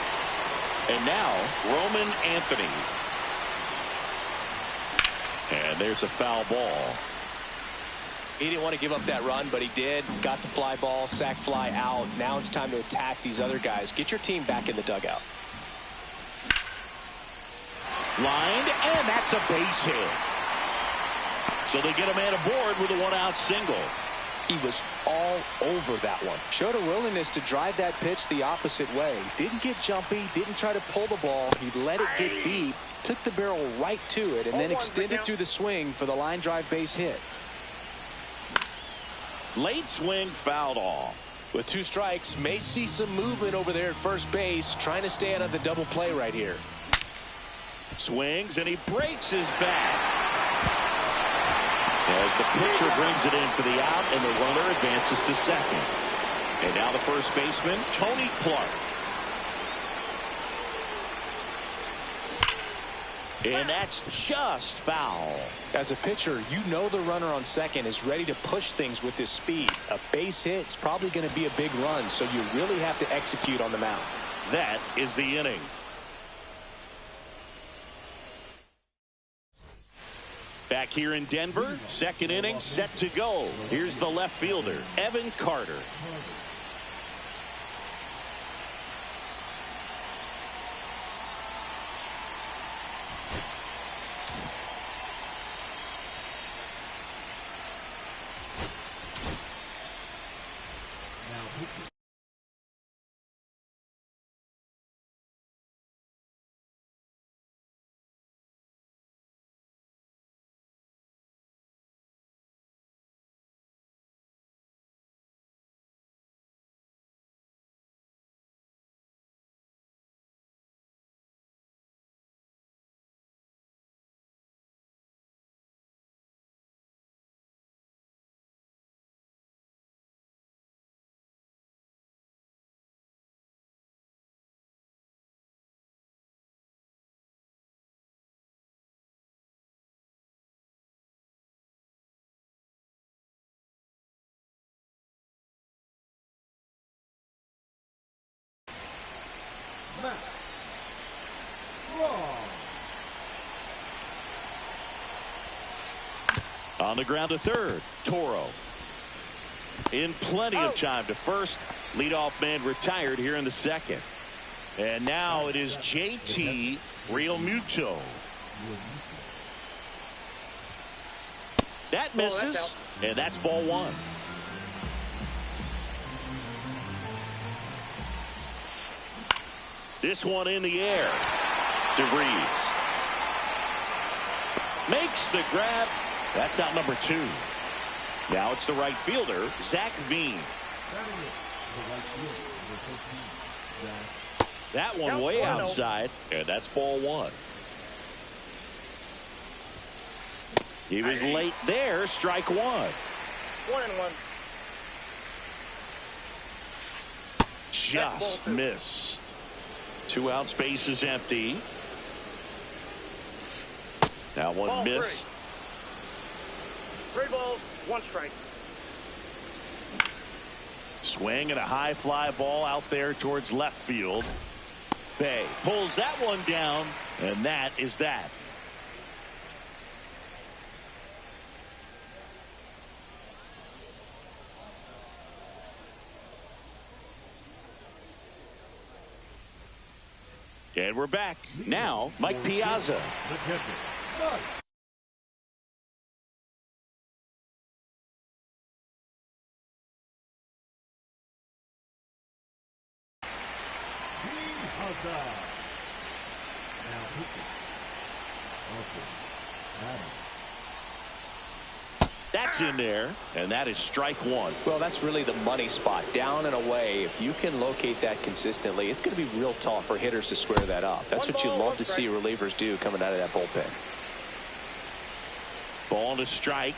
[SPEAKER 1] And now, Roman Anthony. And there's a foul ball.
[SPEAKER 2] He didn't want to give up that run, but he did. Got the fly ball, sac fly out. Now it's time to attack these other guys. Get your team back in the dugout.
[SPEAKER 1] Lined, and that's a base hit. So they get a man aboard with a 1-out single.
[SPEAKER 2] He was all over that one. Showed a willingness to drive that pitch the opposite way. Didn't get jumpy, didn't try to pull the ball. He let it get deep, took the barrel right to it, and then extended through the swing for the line drive base hit.
[SPEAKER 1] Late swing fouled off.
[SPEAKER 2] With 2 strikes, may see some movement over there at first base, trying to stay out of the double play right here.
[SPEAKER 1] Swings, and he breaks his back. As the pitcher brings it in for the out, and the runner advances to second. And now the first baseman, Tony Clark. And that's just foul.
[SPEAKER 2] As a pitcher, you know the runner on second is ready to push things with his speed. A base hit's probably going to be a big run, so you really have to execute on the mound.
[SPEAKER 1] That is the inning. Back here in Denver, second inning set to go. Here's the left fielder, Evan Carter. On the ground to third, Toro. In plenty of time to first. Leadoff man retired here in the second. And now it is JT Realmuto. That misses, and that's ball one. This one in the air. DeVries makes the grab. That's out number two. Now it's the right fielder, Zach Veen. That one way outside, and that's ball one. He was late there, strike one.
[SPEAKER 3] 1-1.
[SPEAKER 1] Just missed. 2 outs, base is empty. That one
[SPEAKER 3] Ball
[SPEAKER 1] missed.
[SPEAKER 3] 3 balls, 1 strike.
[SPEAKER 1] Swing and a high fly ball out there towards left field. Bay pulls that one down, and that is that. And we're back. Now, Mike Piazza. That's in there, and that is strike one.
[SPEAKER 2] Well, that's really the money spot, down and away. If you can locate that consistently, it's going to be real tough for hitters to square that up. That's what you love to see relievers do coming out of that bullpen.
[SPEAKER 1] Ball to strike.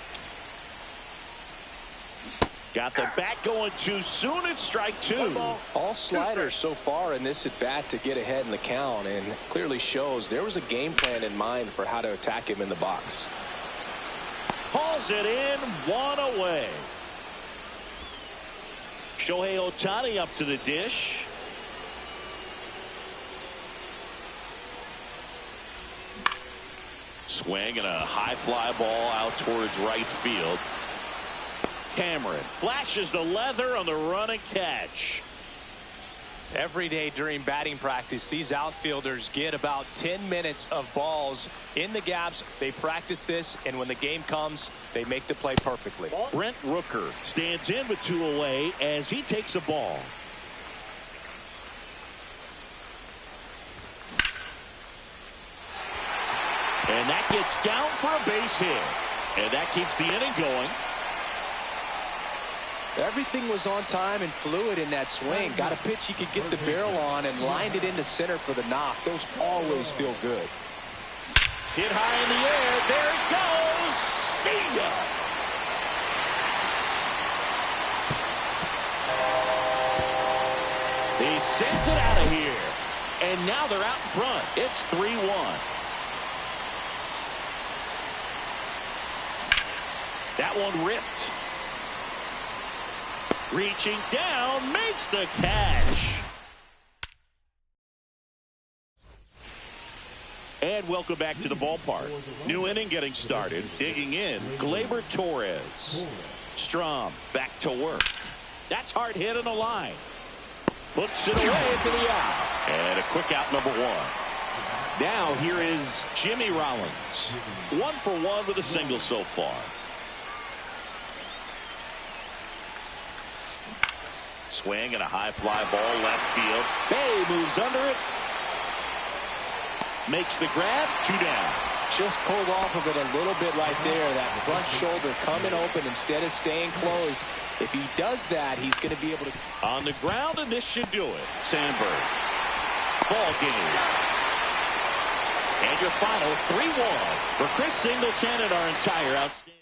[SPEAKER 1] Got the bat going too soon. It's strike two.
[SPEAKER 2] All sliders so far in this at bat to get ahead in the count, and clearly shows there was a game plan in mind for how to attack him in the box.
[SPEAKER 1] Hauls it in, 1 away. Shohei Ohtani up to the dish. Swing and a high fly ball out towards right field. Cameron flashes the leather on the run and catch.
[SPEAKER 2] Every day during batting practice, these outfielders get about 10 minutes of balls in the gaps. They practice this, and when the game comes, they make the play perfectly.
[SPEAKER 1] Brent Rooker stands in with 2 away as he takes a ball. And that gets down for a base hit. And that keeps the inning going.
[SPEAKER 2] Everything was on time and fluid in that swing. Got a pitch he could get the barrel on and lined it into center for the knock. Those always feel good.
[SPEAKER 1] Hit high in the air. There it goes. See ya. He sends it out of here. And now they're out in front. It's 3-1. That one ripped. Reaching down, makes the catch. And welcome back to the ballpark. New inning getting started. Digging in, Gleyber Torres. Strom back to work. That's hard hit on the line. Hooks it away for the out. And a quick out, number 1. Now here is Jimmy Rollins. 1 for 1 with a single so far. Swing and a high fly ball left field. Bay moves under it. Makes the grab. 2 down.
[SPEAKER 2] Just pulled off of it a little bit right there. That front shoulder coming open instead of staying closed. If he does that, he's going to be able to.
[SPEAKER 1] On the ground, and this should do it. Sandberg. Ball game. And your final 3-1 for Chris Singleton and our entire outstanding.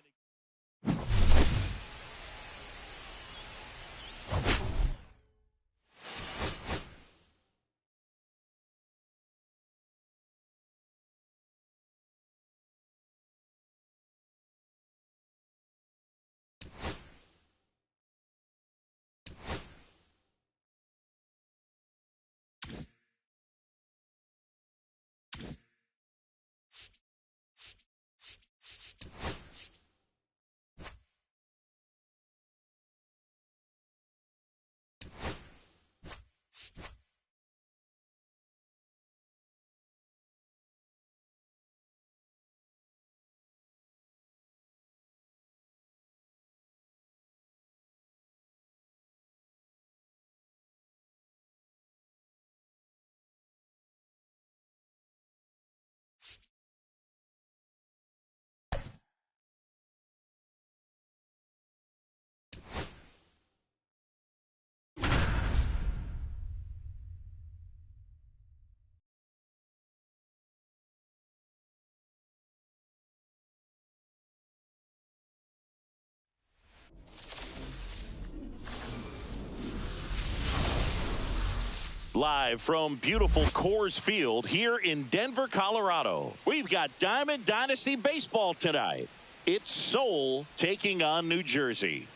[SPEAKER 1] Live from beautiful Coors Field here in Denver, Colorado. We've got Diamond Dynasty Baseball tonight. It's Seoul taking on New Jersey.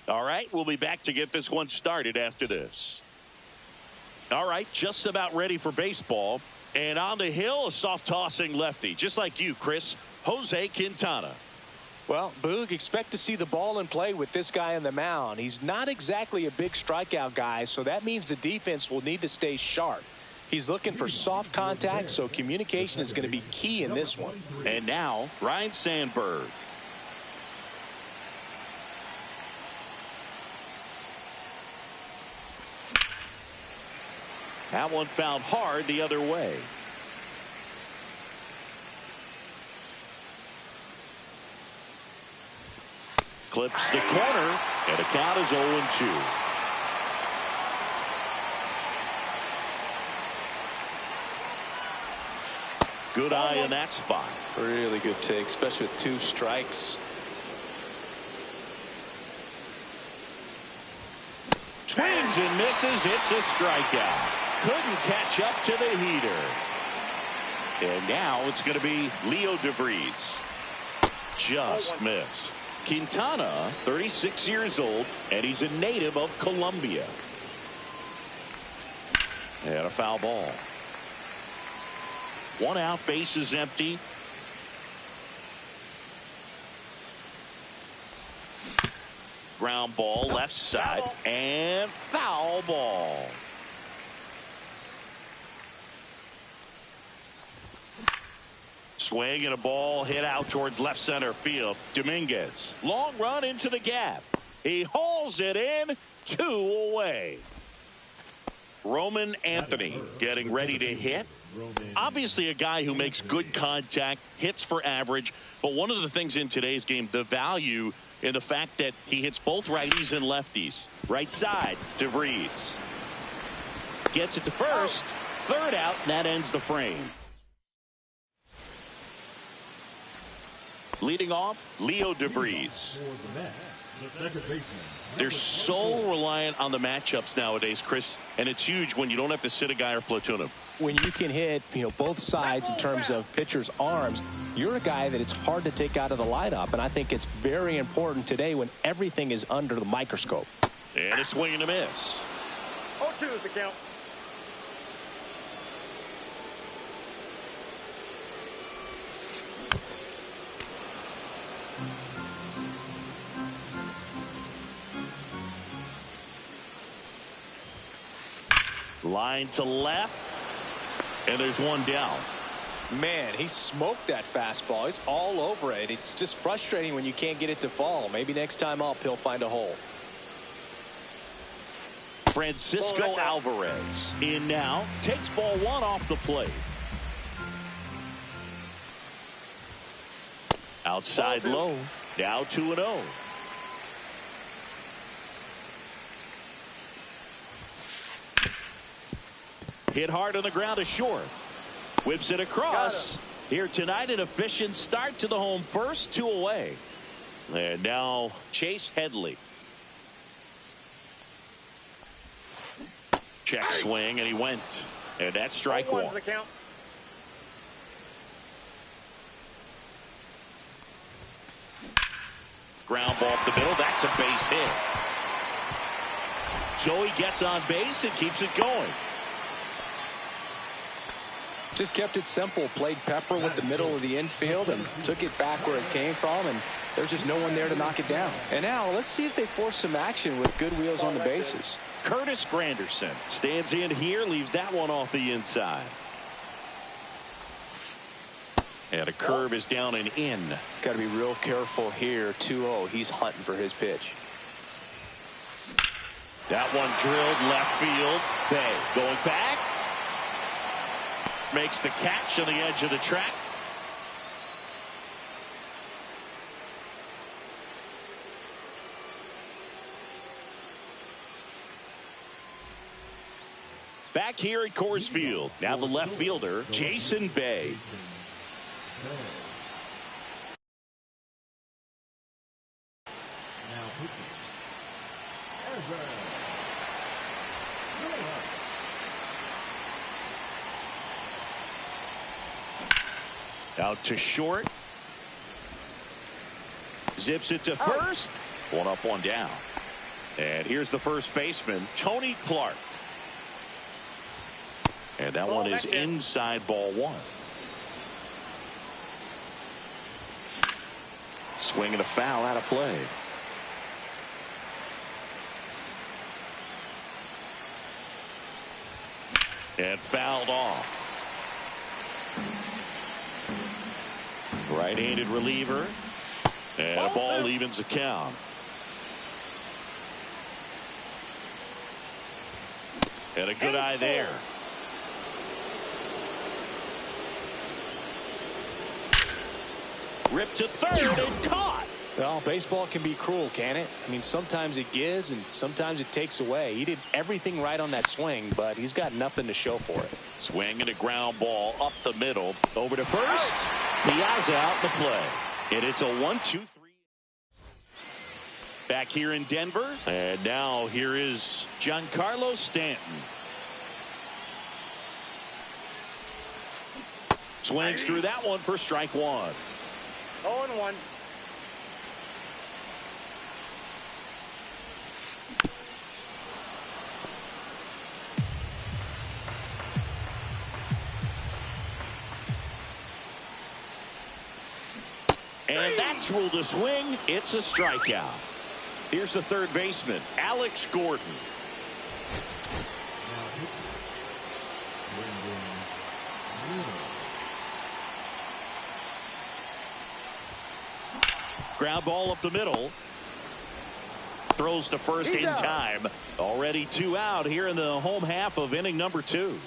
[SPEAKER 1] All right, we'll be back to get this one started after this. All right, just about ready for baseball. And on the hill, a soft tossing lefty, just like you, Chris, Jose Quintana.
[SPEAKER 2] Well, Boog, expect to see the ball in play with this guy on the mound. He's not exactly a big strikeout guy, so that means the defense will need to stay sharp. He's looking for soft contact, so communication is going to be key in this one.
[SPEAKER 1] And now, Ryan Sandberg. That one fouled hard the other way. Clips the corner, and the count is 0-2. Good eye in that spot.
[SPEAKER 2] Really good take, especially with 2 strikes.
[SPEAKER 1] Swings and misses. It's a strikeout. Couldn't catch up to the heater. And now it's going to be Leo DeVries. Just missed. Quintana, 36 years old, and he's a native of Colombia. And a foul ball. 1 out, base is empty. Ground ball, left side, and foul ball. Swing and a ball hit out towards left center field. Dominguez, long run into the gap. He hauls it in, 2 away. Roman Anthony getting ready to hit. Obviously a guy who makes good contact, hits for average, but one of the things in today's game, the value in the fact that he hits both righties and lefties. Right side, DeVries. Gets it to first, 3rd out, and that ends the frame. Leading off, Leo DeVries. They're so reliant on the matchups nowadays, Chris, and it's huge when you don't have to sit a guy or platoon him.
[SPEAKER 2] When you can hit, both sides in terms of pitchers' arms, you're a guy that it's hard to take out of the lineup, and I think it's very important today when everything is under the microscope.
[SPEAKER 1] And a swing and a miss.
[SPEAKER 3] 0-2 is the count.
[SPEAKER 1] Line to left, and there's one down.
[SPEAKER 2] Man, he smoked that fastball. He's all over it. It's just frustrating when you can't get it to fall. Maybe next time up he'll find a hole.
[SPEAKER 1] Francisco Alvarez in now, takes ball 1 off the plate. Outside low, now 2-0. Hit hard on the ground to short. Whips it across. Here tonight, an efficient start to the home first, 2 away. And now Chase Headley. Check swing, and he went. And that's strike 1.
[SPEAKER 3] The count.
[SPEAKER 1] Ground ball up the middle. That's a base hit. Joey gets on base and keeps it going.
[SPEAKER 2] Just kept it simple, played pepper with the middle of the infield and took it back where it came from, and there's just no one there to knock it down. And now let's see if they force some action with good wheels on the bases.
[SPEAKER 1] Curtis Granderson stands in here, leaves that one off the inside. And a curve is down and in.
[SPEAKER 2] Got to be real careful here. 2-0. He's hunting for his pitch.
[SPEAKER 1] That one drilled left field. Bay going back. Makes the catch on the edge of the track. Back here at Coors Field. Now the left fielder, Jason Bay. Out to short. Zips it to first. One up, one down. And here's the first baseman, Tony Clark. And that one is inside ball one. Swing and a foul out of play. And fouled off. Right-handed reliever. And a ball evens the count. And a good eye there. Ripped to third and caught.
[SPEAKER 2] Well, baseball can be cruel, can it? I mean, sometimes it gives and sometimes it takes away. He did everything right on that swing, but he's got nothing to show for it.
[SPEAKER 1] Swing and a ground ball up the middle. Over to first. Piazza out the play. And it's a 1-2-3. Back here in Denver. And now here is Giancarlo Stanton. Swings through that one for strike one.
[SPEAKER 3] 0-1.
[SPEAKER 1] And that's ruled a swing. It's a strikeout. Here's the third baseman, Alex Gordon. Ground ball up the middle. Throws to first in time. Already 2 out here in the home half of inning number 2.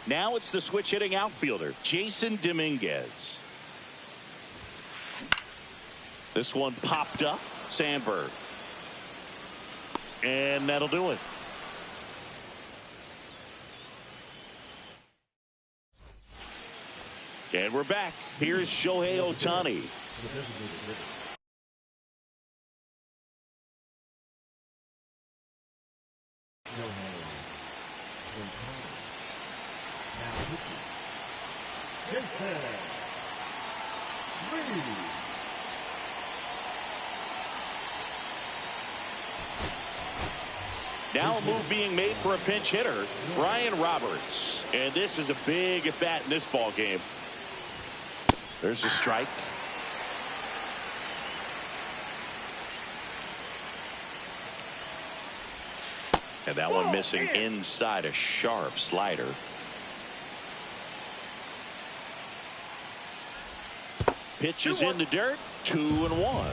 [SPEAKER 1] Now it's the switch hitting outfielder, Jason Dominguez. This one popped up. Sandberg. And that'll do it. And we're back. Here's Shohei Ohtani. Now a move being made for a pinch hitter, Brian Roberts. And this is a big at bat in this ball game. There's a strike. And that one missing inside, a sharp slider. Pitches in the dirt, 2-1.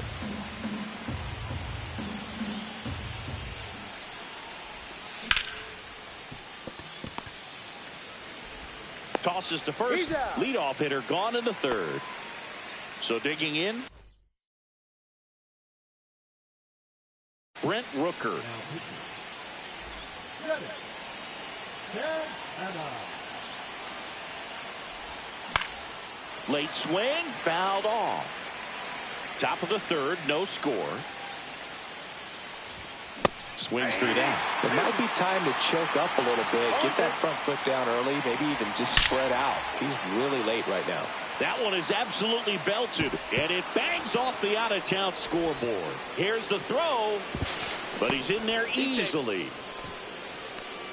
[SPEAKER 1] Tosses to first. Leadoff hitter gone in the third. So digging in, Brent Rooker. Late swing, fouled off. Top of the third, no score. Swings through that.
[SPEAKER 2] It might be time to choke up a little bit, get that front foot down early, maybe even just spread out. He's really late right now.
[SPEAKER 1] That one is absolutely belted, and it bangs off the out-of-town scoreboard. Here's the throw, but he's in there easily.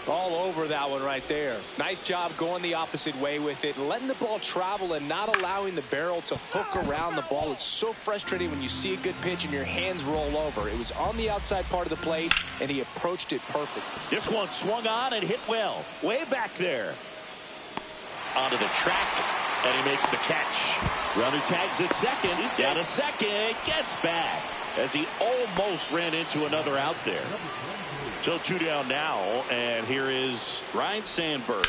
[SPEAKER 2] All over that one right there. Nice job going the opposite way with it, letting the ball travel and not allowing the barrel to hook around the ball. It's so frustrating when you see a good pitch and your hands roll over. It was on the outside part of the plate, and he approached it perfectly.
[SPEAKER 1] This one swung on and hit well. Way back there. Onto the track, and he makes the catch. Runner tags at second. Down to second. Gets back as he almost ran into another out there. So 2 down now, and here is Ryne Sandberg.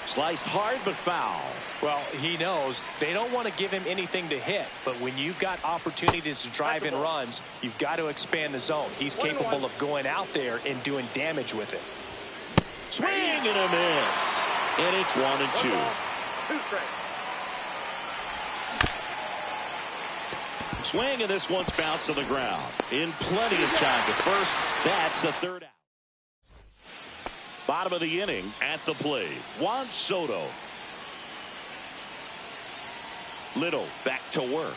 [SPEAKER 1] Sliced hard but foul.
[SPEAKER 2] Well, he knows they don't want to give him anything to hit, but when you've got opportunities to drive in runs, you've got to expand the zone. He's capable of going out there and doing damage with it.
[SPEAKER 1] Swing and a miss. And it's 1-2.
[SPEAKER 3] 2 strikes.
[SPEAKER 1] Swing, and this one's bounced to the ground. In plenty of time to first. That's the third out. Bottom of the inning at the plate, Juan Soto. Little back to work.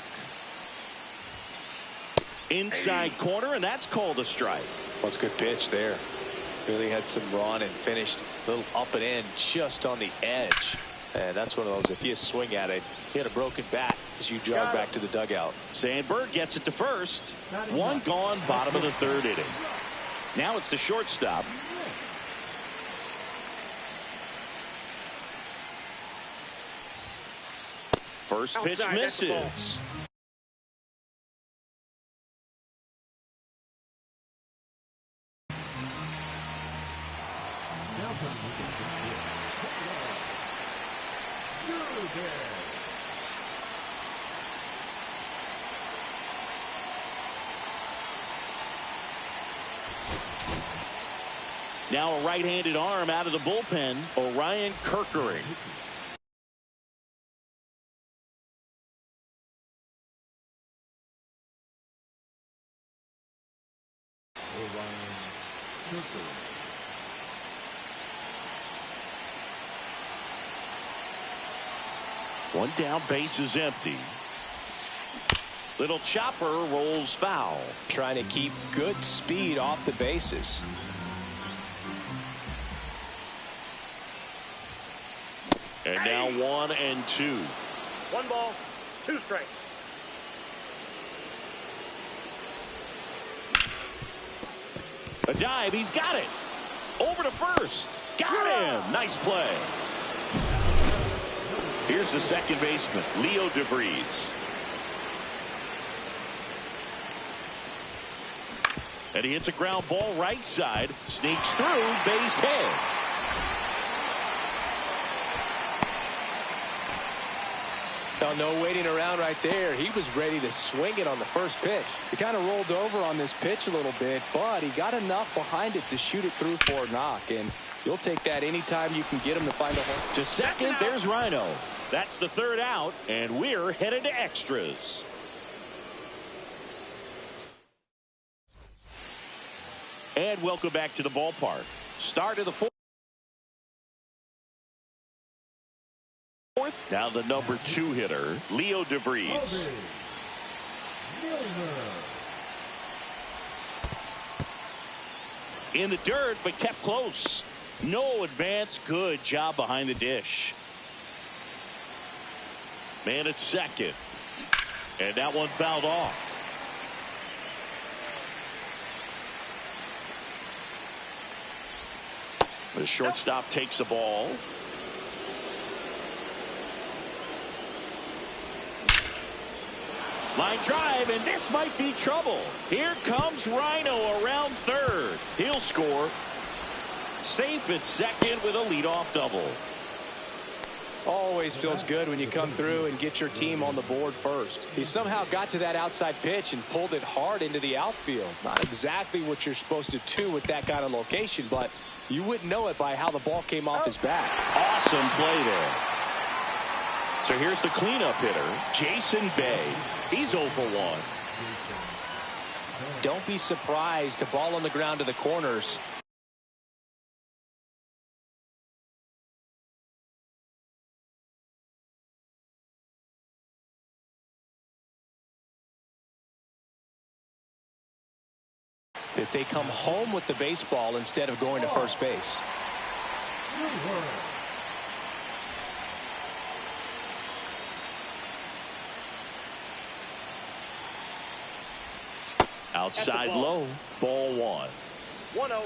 [SPEAKER 1] Inside corner, and that's called a strike.
[SPEAKER 2] Well, it's a good pitch there. Really had some run and finished a little up and in just on the edge. And that's one of those, if you swing at it, hit a broken bat as you jog back to the dugout.
[SPEAKER 1] Sandberg gets it to first. One gone, bottom of the third inning. Now it's the shortstop. First pitch misses. Now a right-handed arm out of the bullpen, Orion Kerkering. One down, base is empty. Little chopper rolls foul.
[SPEAKER 2] Trying to keep good speed off the bases.
[SPEAKER 1] And now 1-2.
[SPEAKER 3] 1 ball, 2 strikes.
[SPEAKER 1] A dive, he's got it. Over to first. Got him. Nice play. Here's the second baseman, Leo DeVries. And he hits a ground ball right side. Sneaks through, base hit.
[SPEAKER 2] No waiting around right there. He was ready to swing it on the first pitch.
[SPEAKER 5] He kind of rolled over on this pitch a little bit, but he got enough behind it to shoot it through for a knock. And you'll take that anytime you can get him to find a hole.
[SPEAKER 1] To second, there's Rhino. That's the third out, and we're headed to extras. And welcome back to the ballpark. Start of the fourth. Now the number 2 hitter, Leo DeVries. In the dirt, but kept close. No advance. Good job behind the dish. Man at second. And that one fouled off. The shortstop takes the ball. Line drive, and this might be trouble. Here comes Rhino around third. He'll score. Safe at second with a leadoff double.
[SPEAKER 5] Always feels good when you come through and get your team on the board first. He somehow got to that outside pitch and pulled it hard into the outfield. Not exactly what you're supposed to do with that kind of location, but you wouldn't know it by how the ball came off his bat.
[SPEAKER 1] Awesome play there. So here's the cleanup hitter, Jason Bay. He's 0 for 1.
[SPEAKER 2] Don't be surprised to ball on the ground to the corners. That they come home with the baseball instead of going to first base.
[SPEAKER 1] Outside low, ball 1.
[SPEAKER 3] 1-0.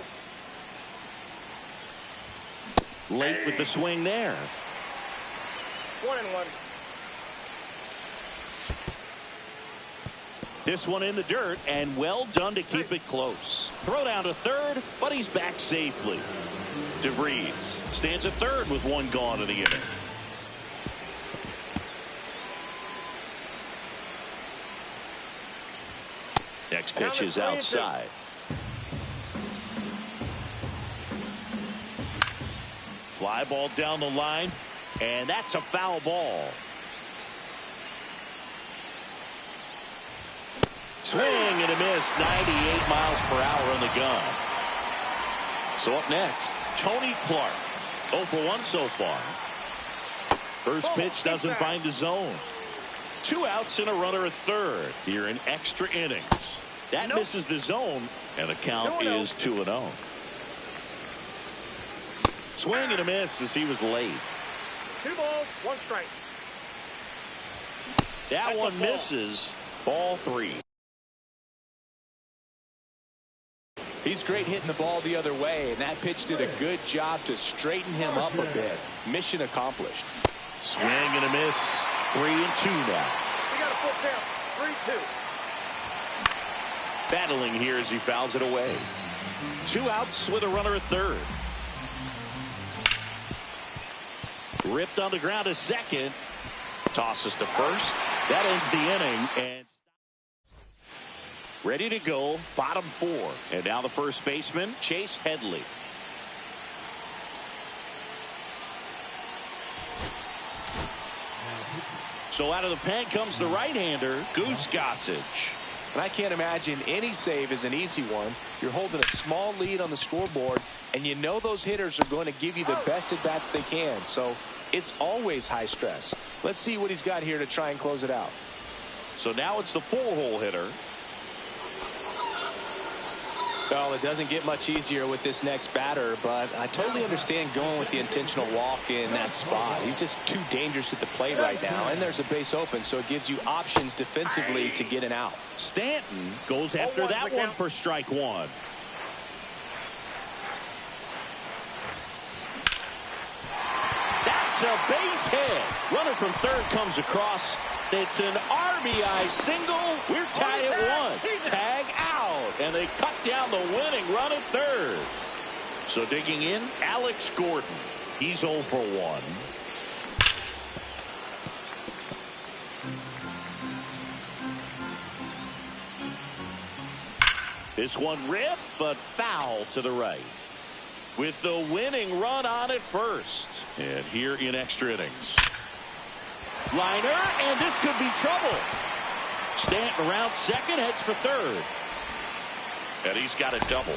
[SPEAKER 1] Late with the swing there.
[SPEAKER 3] 1-1.
[SPEAKER 1] This one in the dirt, and well done to keep it close. Throw down to third, but he's back safely. DeVries stands at third with 1 gone in the inning. Next pitch is outside. Fly ball down the line, and that's a foul ball. Swing and a miss, 98 miles per hour on the gun. So up next, Tony Clark. 0 for 1 so far. First pitch doesn't find the zone. 2 outs and a runner at third here in extra innings. That misses the zone, and the count is 2-0. Swing and a miss as he was late.
[SPEAKER 3] 2 balls, 1 strike.
[SPEAKER 1] That one misses. Ball 3.
[SPEAKER 2] He's great hitting the ball the other way, and that pitch did a good job to straighten him up a bit. Mission accomplished.
[SPEAKER 1] Swing and a miss. 3-2 now.
[SPEAKER 3] We got a full count. 3-2.
[SPEAKER 1] Battling here as he fouls it away. 2 outs with a runner at third. Ripped on the ground to second. Tosses to first. That ends the inning. And ready to go. Bottom 4. And now the first baseman, Chase Headley. So out of the pen comes the right-hander, Goose Gossage.
[SPEAKER 2] And I can't imagine any save is an easy one. You're holding a small lead on the scoreboard, and you know those hitters are going to give you the best at-bats they can. So it's always high stress. Let's see what he's got here to try and close it out.
[SPEAKER 1] So now it's the 4-hole hitter.
[SPEAKER 2] Well, it doesn't get much easier with this next batter, but I totally understand going with the intentional walk in that spot. He's just too dangerous at the plate right now, and there's a base open, so it gives you options defensively to get an out.
[SPEAKER 1] Stanton goes after that one for strike 1. That's a base hit. Runner from third comes across. It's an RBI single. We're tied at 1. Tag out. And they cut down the winning run at third. So digging in, Alex Gordon. He's 0 for 1. This one ripped, but foul to the right. With the winning run on at first. And here in extra innings. Liner, and this could be trouble. Stanton around second, heads for third. And he's got a double.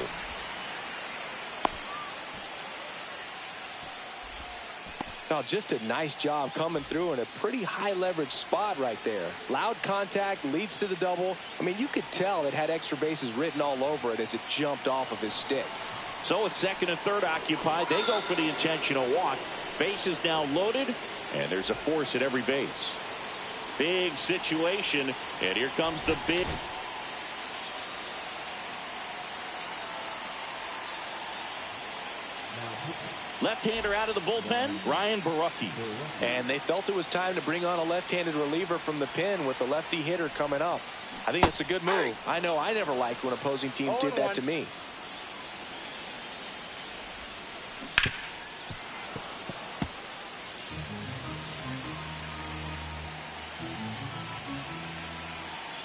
[SPEAKER 2] Now, just a nice job coming through in a pretty high leverage spot right there. Loud contact leads to the double. I mean, you could tell it had extra bases written all over it as it jumped off of his stick.
[SPEAKER 1] So it's second and third occupied. They go for the intentional walk. Base is now loaded, and there's a force at every base. Big situation, and here comes the big. Left-hander out of the bullpen, Ryan Barucki.
[SPEAKER 2] And they felt it was time to bring on a left-handed reliever from the pen with the lefty hitter coming up. I think it's a good move. I know I never liked when opposing teams did that to me.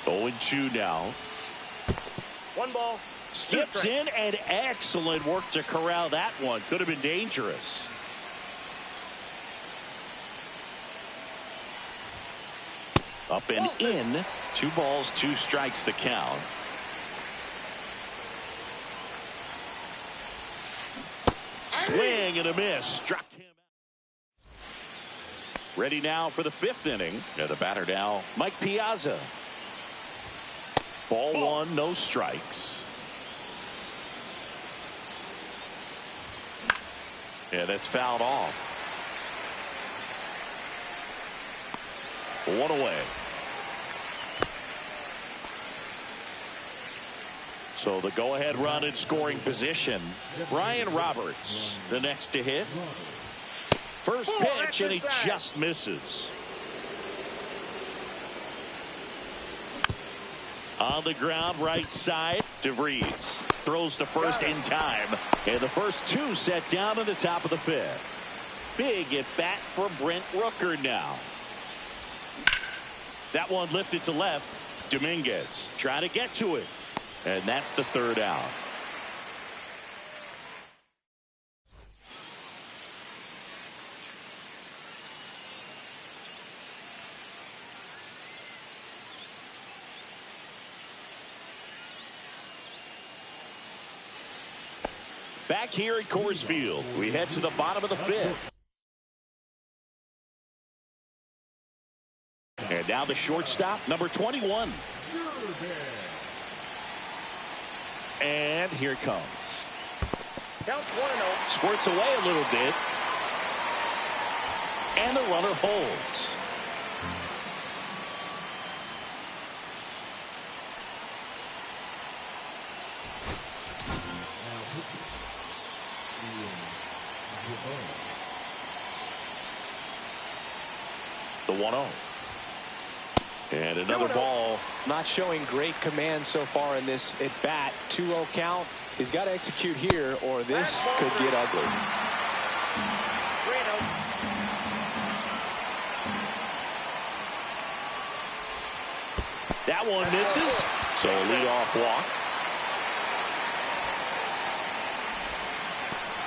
[SPEAKER 1] Oh, 2 now.
[SPEAKER 3] 1 ball.
[SPEAKER 1] Skips in, and excellent work to corral that one. Could have been dangerous. Up and in. 2 balls, 2 strikes the count. Swing and a miss. Struck him out. Ready now for the 5th inning. And the batter now, Mike Piazza. Ball 1, no strikes. Yeah, that's fouled off. 1 away. So the go-ahead run in scoring position. Brian Roberts, the next to hit. First pitch, and he just misses. On the ground, right side, DeVries throws to first in time. And the first 2 set down in the top of the 5th. Big at bat for Brent Rooker now. That one lifted to left. Dominguez trying to get to it. And that's the 3rd out. Back here at Coors Field, we head to the bottom of the 5th. And Now the shortstop, number 21. And here it comes.
[SPEAKER 3] Counts 1-0.
[SPEAKER 1] Squirts away a little bit. And the runner holds. The 1-0. And another ball.
[SPEAKER 2] Not showing great command so far in this at bat. 2-0 count. He's got to execute here or this could get ugly.
[SPEAKER 3] 3-0.
[SPEAKER 1] That one misses. So a leadoff walk.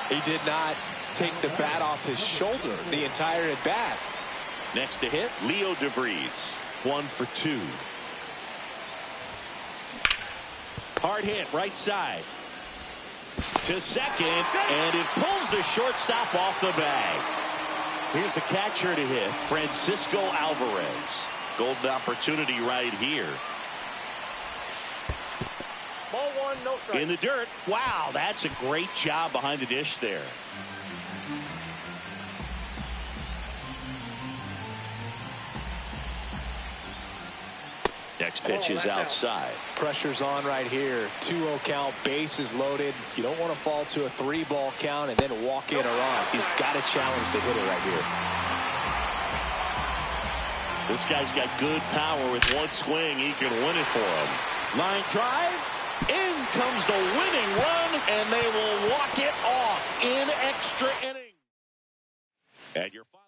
[SPEAKER 2] He did not take the bat off his shoulder the entire at bat.
[SPEAKER 1] Next to hit, Leo DeVries. 1 for 2. Hard hit right side. To second, and it pulls the shortstop off the bag. Here's the catcher to hit, Francisco Alvarez. Golden opportunity right here.
[SPEAKER 3] Ball 1, no strike.
[SPEAKER 1] In the dirt. Wow, that's a great job behind the dish there. Next pitch is outside.
[SPEAKER 2] Pressure's on right here. 2-0 count, base is loaded. You don't want to fall to a 3-ball count and then walk in or off. He's got to challenge the hitter right here.
[SPEAKER 1] This guy's got good power. With one swing, he can win it for him. Line drive. In comes the winning run, and they will walk it off in extra innings. And your final.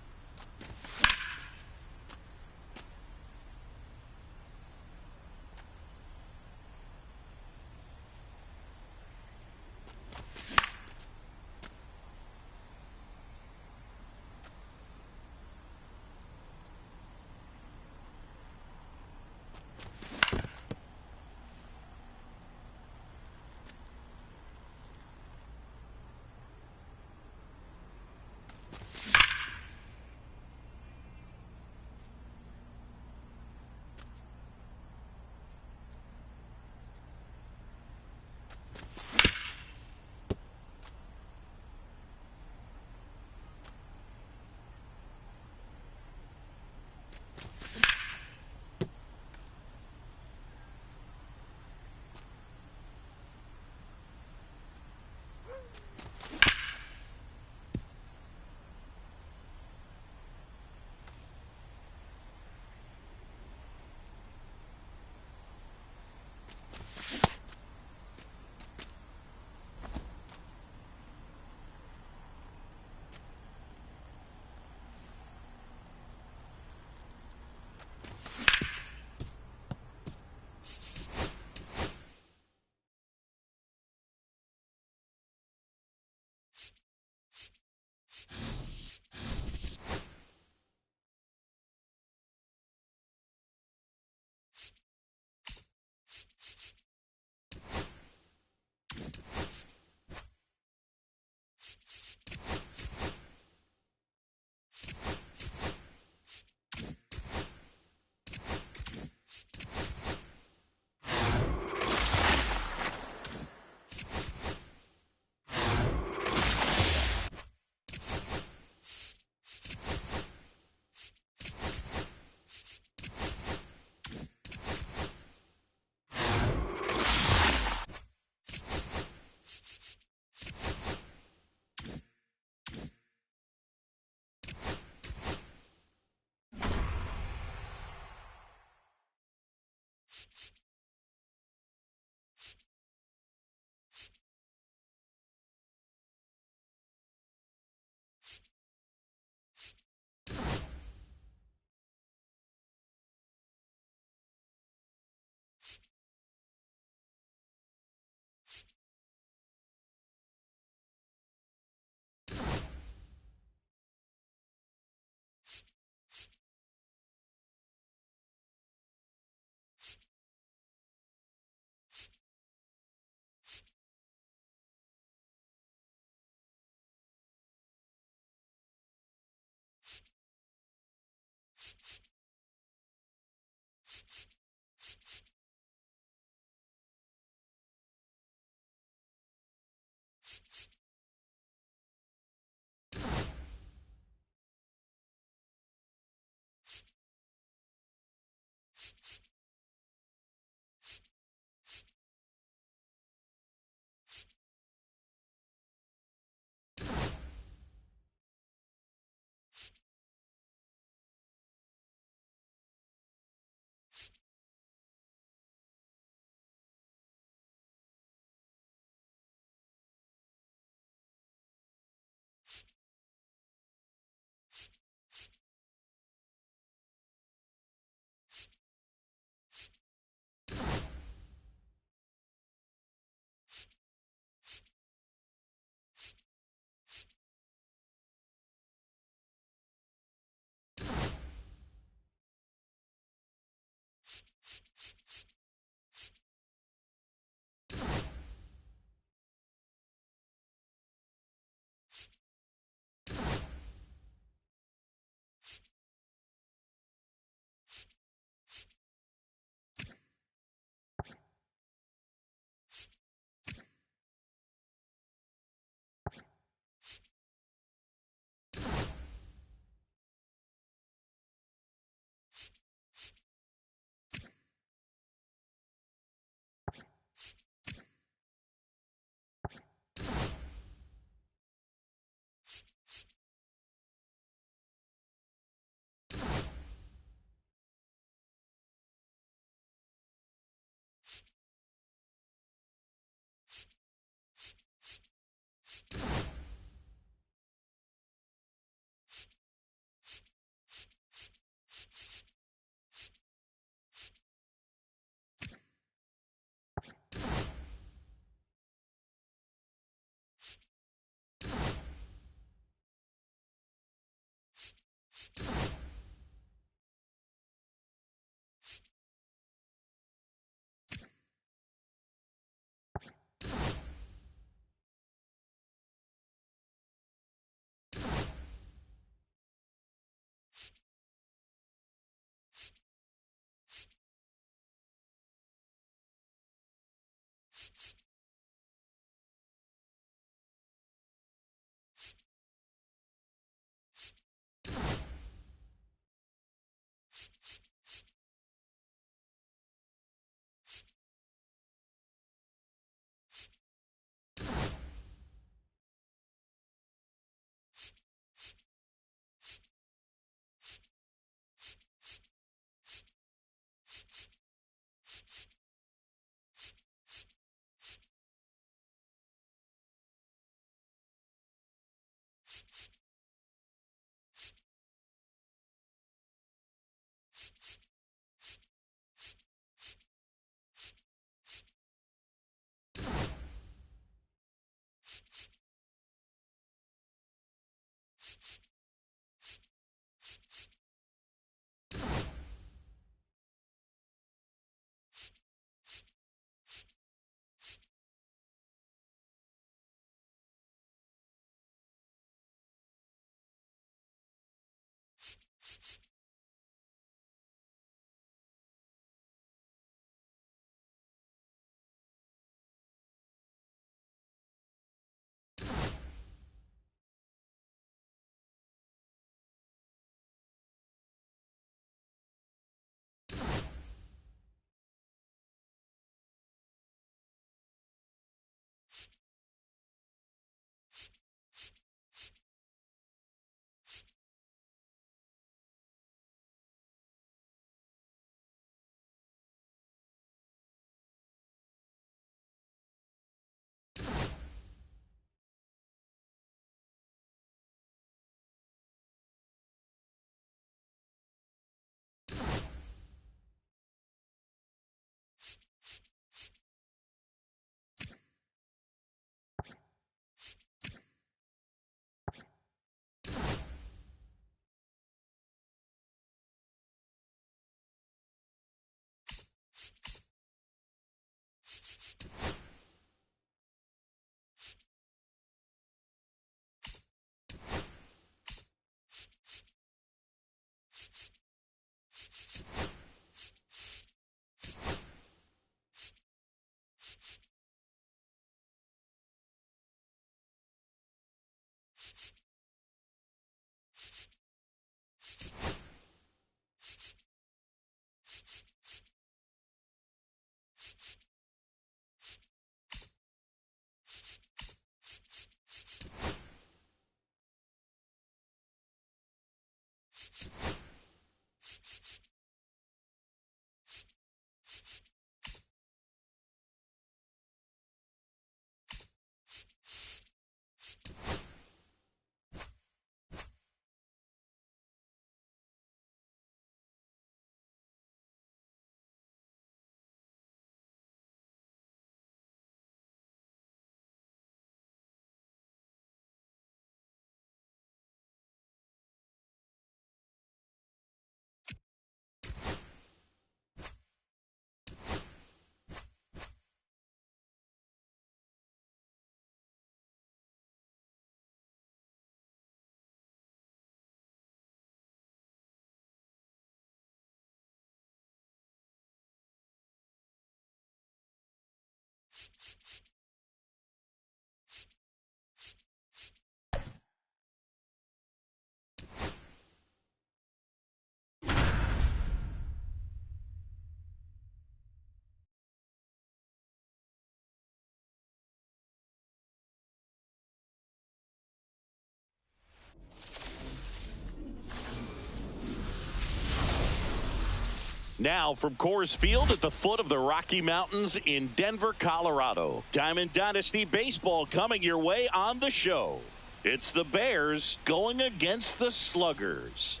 [SPEAKER 1] Now from Coors Field at the foot of the Rocky Mountains in Denver, Colorado. Diamond Dynasty Baseball coming your way on the show. It's the Bears going against the Sluggers.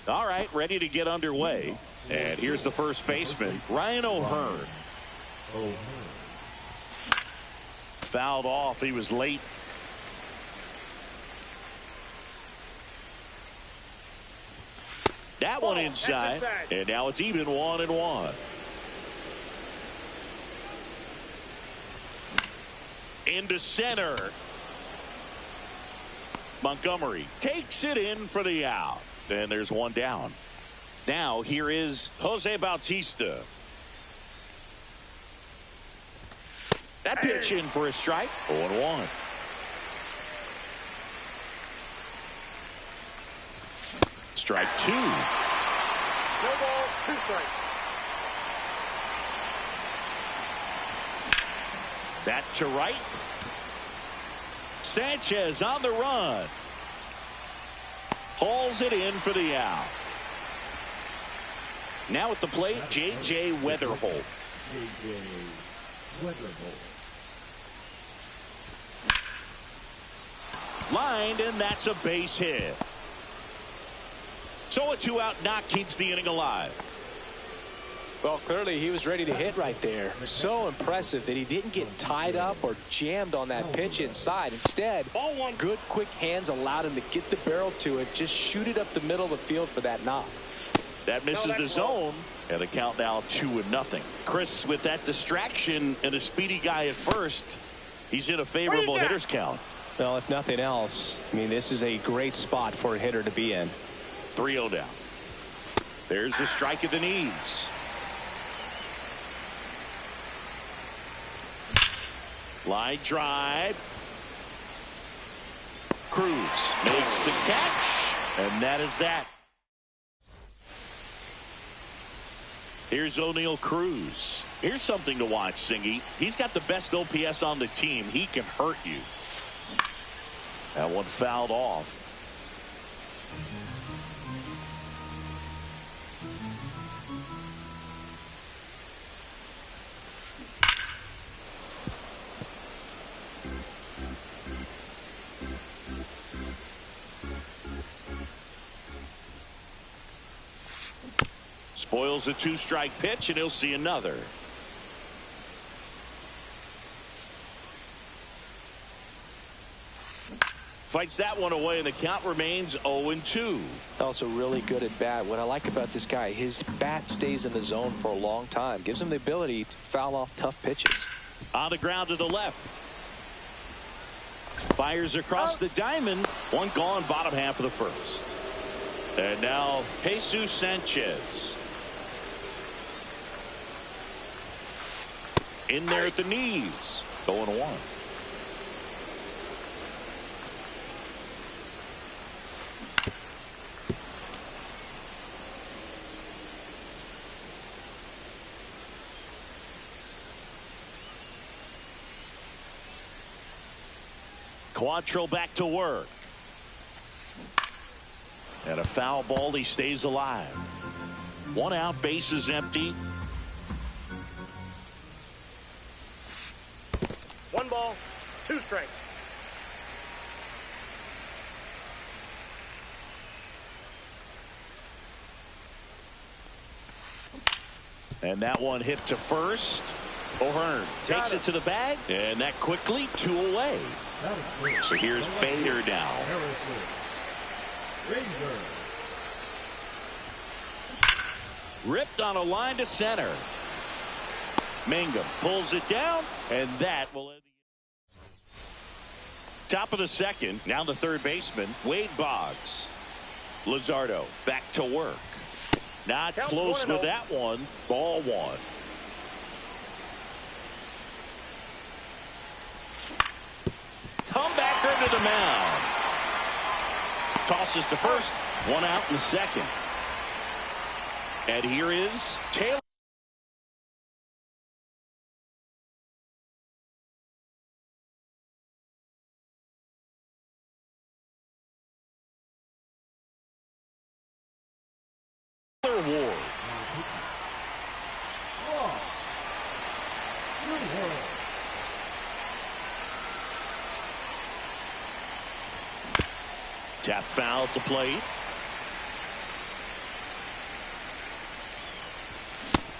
[SPEAKER 1] All right, ready to get underway. And here's the first baseman, Ryan O'Hearn. Fouled off. He was late. That one inside, and now it's even 1-1. Into center. Montgomery takes it in for the out. And there's one down. Now here is Jose Bautista. That pitch in for a strike. 0-1. Strike two.
[SPEAKER 3] No ball, 2 strikes.
[SPEAKER 1] That to right. Sanchez on the run. Hauls it in for the out. Now at the plate, J.J. Weatherholt.
[SPEAKER 4] J.J. Weatherholt.
[SPEAKER 1] Lined, and that's a base hit. So a 2-out knock keeps the inning alive.
[SPEAKER 2] Well, clearly he was ready to hit right there. So impressive that he didn't get tied up or jammed on that pitch inside. Instead, good quick hands allowed him to get the barrel to it, just shoot it up the middle of the field for that knock.
[SPEAKER 1] That misses the zone, and the count now 2-0. Chris, with that distraction and a speedy guy at first, he's in a favorable hitter's count.
[SPEAKER 2] Well, if nothing else, I mean, this is a great spot for a hitter to be in.
[SPEAKER 1] 3-0 down. There's the strike at the knees. Line drive. Cruz makes the catch, and that is that. Here's O'Neal Cruz. Here's something to watch, Singy. He's got the best OPS on the team. He can hurt you. That one fouled off. Spoils a 2-strike pitch, and he'll see another. Fights that one away, and the count remains 0-2.
[SPEAKER 2] Also really good at bat. What I like about this guy, his bat stays in the zone for a long time. Gives him the ability to foul off tough pitches.
[SPEAKER 1] On the ground to the left. Fires across the diamond. One gone, bottom half of the first. And now Jesus Sanchez. In there at the knees. 0-1. Quantrill back to work. And a foul ball. He stays alive. 1 out, bases empty.
[SPEAKER 3] 1 ball, 2 strikes.
[SPEAKER 1] And that one hit to first. O'Hearn takes it to the bag, and that quickly 2 away. So here's Bader now. Ripped on a line to center. Mangum pulls it down, and that will end the top of the second. Now the third baseman, Wade Boggs. Luzardo back to work. Not close with that one. Ball 1. Comebacker to the mound. Tosses to first. 1 out in the second. And here is Taylor. Ward. Tap foul at the plate.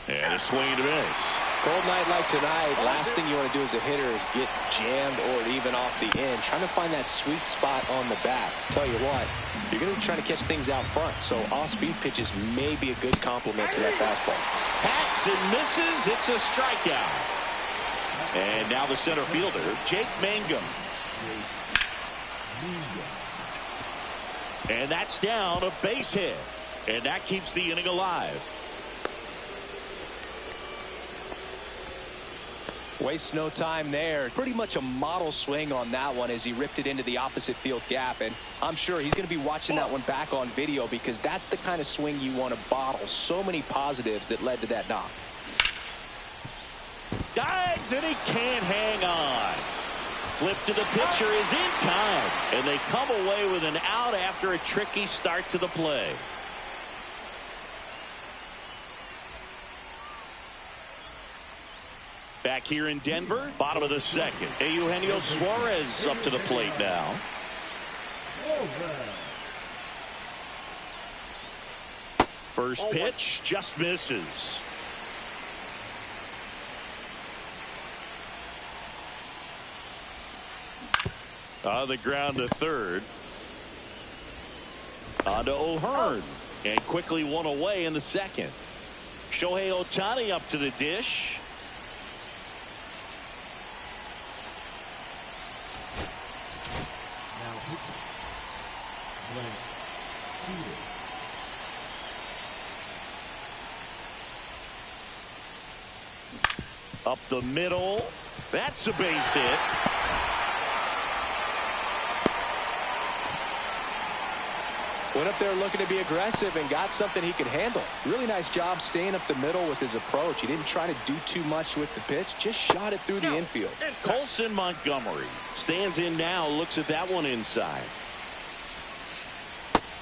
[SPEAKER 1] And a swing and a miss.
[SPEAKER 2] Cold night like tonight, last thing you want to do as a hitter is get jammed or even off the end. Trying to find that sweet spot on the bat. Tell you what, you're going to be trying to catch things out front, so off-speed pitches may be a good complement to that fastball.
[SPEAKER 1] Hacks and misses. It's a strikeout. And now the center fielder, Jake Mangum. And that's down, a base hit. And that keeps the inning alive.
[SPEAKER 2] Wastes no time there. Pretty much a model swing on that one as he ripped it into the opposite field gap. And I'm sure he's going to be watching that one back on video because that's the kind of swing you want to bottle. So many positives that led to that knock.
[SPEAKER 1] Dives and he can't hang on. Flip to the pitcher is in time. And they come away with an out after a tricky start to the play. Back here in Denver, bottom of the second. Eugenio Suarez up to the plate now. First pitch just misses. On the ground to third. On to O'Hearn. And quickly 1 away in the second. Shohei Ohtani up to the dish. Up the middle. That's a base hit.
[SPEAKER 2] Went up there looking to be aggressive and got something he could handle. Really nice job staying up the middle with his approach. He didn't try to do too much with the pitch. Just shot it through the infield.
[SPEAKER 1] Colson Montgomery stands in now. Looks at that one inside.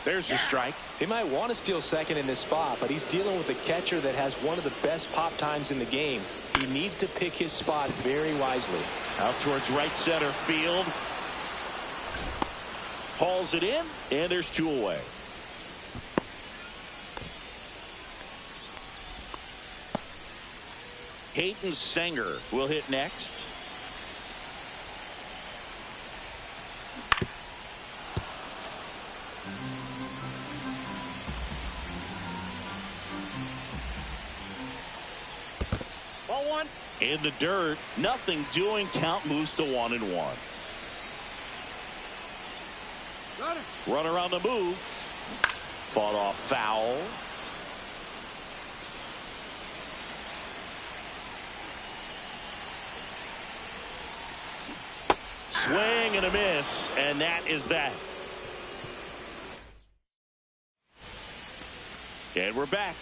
[SPEAKER 1] There's a strike.
[SPEAKER 2] He might want to steal second in this spot, but he's dealing with a catcher that has one of the best pop times in the game. He needs to pick his spot very wisely.
[SPEAKER 1] Out towards right center field. Hauls it in, and there's 2 away. Hayden Sanger will hit next.
[SPEAKER 3] Ball 1.
[SPEAKER 1] In the dirt, nothing doing. Count moves to 1-1. Runner on the move. Fought off foul. Swing and a miss, and that is that. And we're back.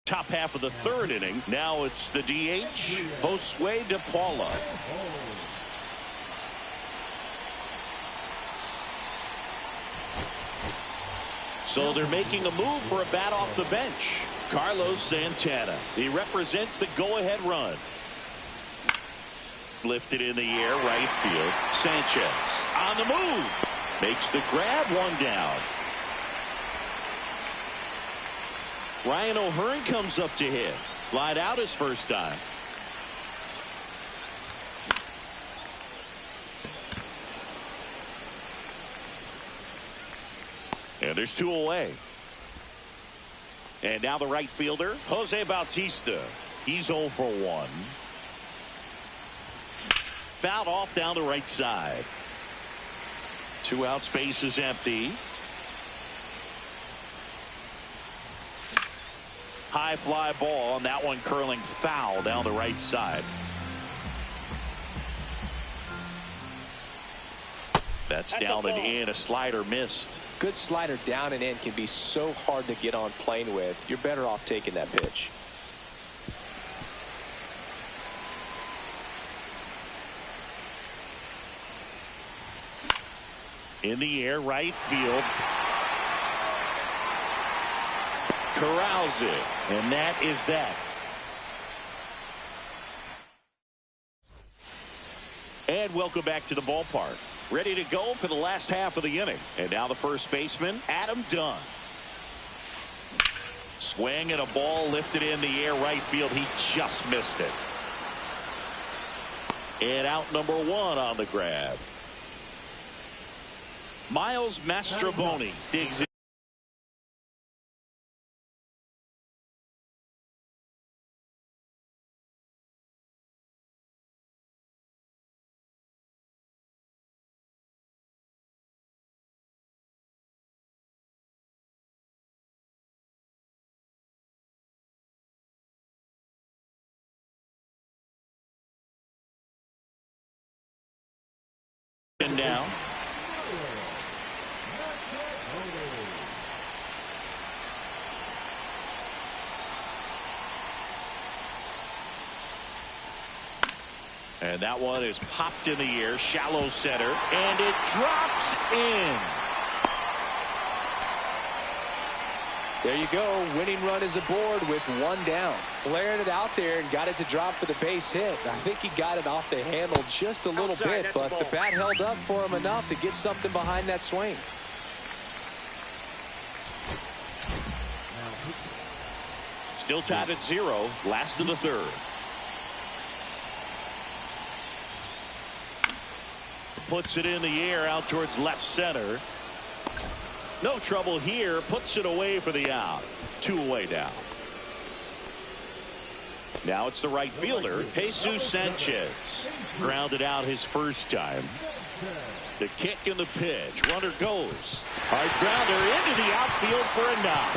[SPEAKER 1] Top half of the third inning. Now it's the DH, Josue De Paula. So they're making a move for a bat off the bench. Carlos Santana. He represents the go-ahead run. Lifted in the air, right field. Sanchez on the move. Makes the grab, one down. Ryan O'Hearn comes up to hit. Flied out his first time. And there's two away. And now the right fielder, Jose Bautista. He's 0 for 1. Fouled off down the right side. 2 outs, base is empty. High fly ball, and that one curling foul down the right side. That's down and in. A slider missed.
[SPEAKER 2] Good slider down and in can be so hard to get on plane with. You're better off taking that pitch.
[SPEAKER 1] In the air, right field. Corrals it, and that is that. And welcome back to the ballpark. Ready to go for the last half of the inning. And now the first baseman, Adam Dunn. Swing and a ball lifted in the air, right field. He just missed it. And out number 1 on the grab. Miles Mastrobuoni digs in. Now. And that one is popped in the air, shallow center, and it drops in.
[SPEAKER 2] There you go. Winning run is aboard with 1 down. Flared it out there and got it to drop for the base hit. I think he got it off the handle just a little bit, but the bat held up for him enough to get something behind that swing.
[SPEAKER 1] Still tied at 0, last of the third. Puts it in the air out towards left center. No trouble here. Puts it away for the out. 2 away now. Now it's the right fielder, Jesus Sanchez. Grounded out his first time. The kick and the pitch. Runner goes. Hard grounder into the outfield for a knock.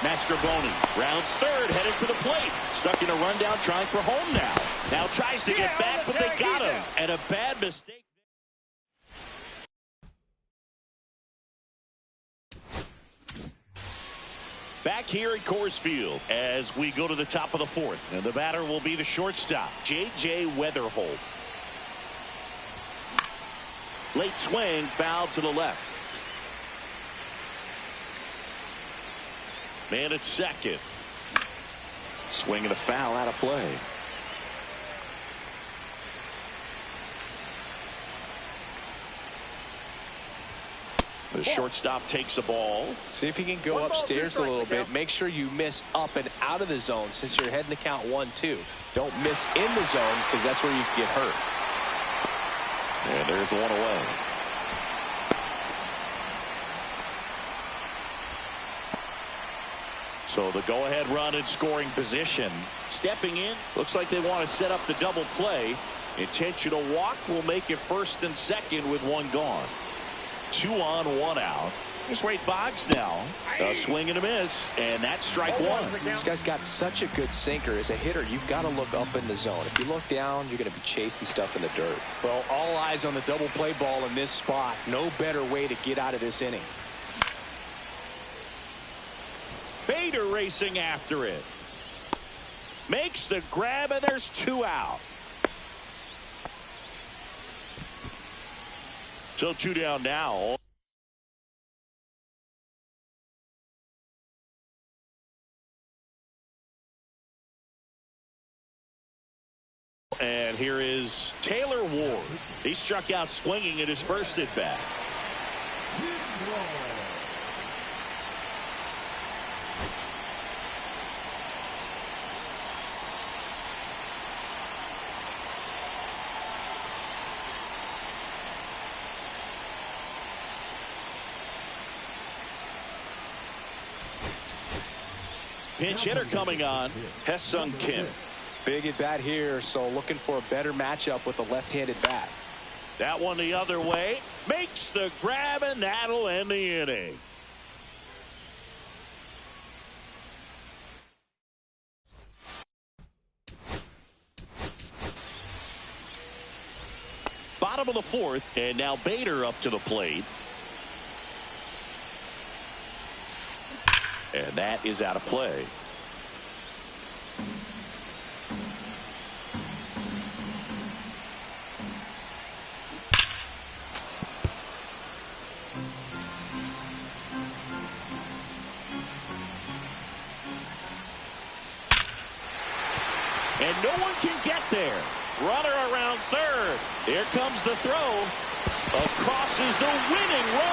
[SPEAKER 1] Mastrobuoni rounds third, headed for the plate. Stuck in a rundown, trying for home now. Now tries to get back, but they got him. And a bad mistake. Back here at Coors Field as we go to the top of the 4th. And the batter will be the shortstop, J.J. Weatherholt. Late swing, foul to the left. Man at second. Swing and a foul out of play. The shortstop takes the ball.
[SPEAKER 2] See if you can go upstairs a little bit. Make sure you miss up and out of the zone since you're heading to count 1-2. Don't miss in the zone because that's where you can get hurt.
[SPEAKER 1] And there's 1 away. So the go-ahead run in scoring position. Stepping in. Looks like they want to set up the double play. Intentional walk will make it first and second with 1 gone. 2 on, 1 out. Here's Wade Boggs now. A swing and a miss, and that's strike 1.
[SPEAKER 2] This guy's got such a good sinker. As a hitter, you've got to look up in the zone. If you look down, you're going to be chasing stuff in the dirt. Well, all eyes on the double play ball in this spot. No better way to get out of this inning.
[SPEAKER 1] Bader racing after it. Makes the grab, and there's 2 out. So 2 down now. And here is Taylor Ward. He struck out swinging at his first at bat. Pinch hitter coming on, Hesung Kim.
[SPEAKER 2] Big at bat here, so looking for a better matchup with a left-handed bat.
[SPEAKER 1] That one the other way. Makes the grab, and that'll end the inning. Bottom of the 4th, and now Bader up to the plate. And that is out of play. And no one can get there. Runner around third. Here comes the throw. Across is the winning run.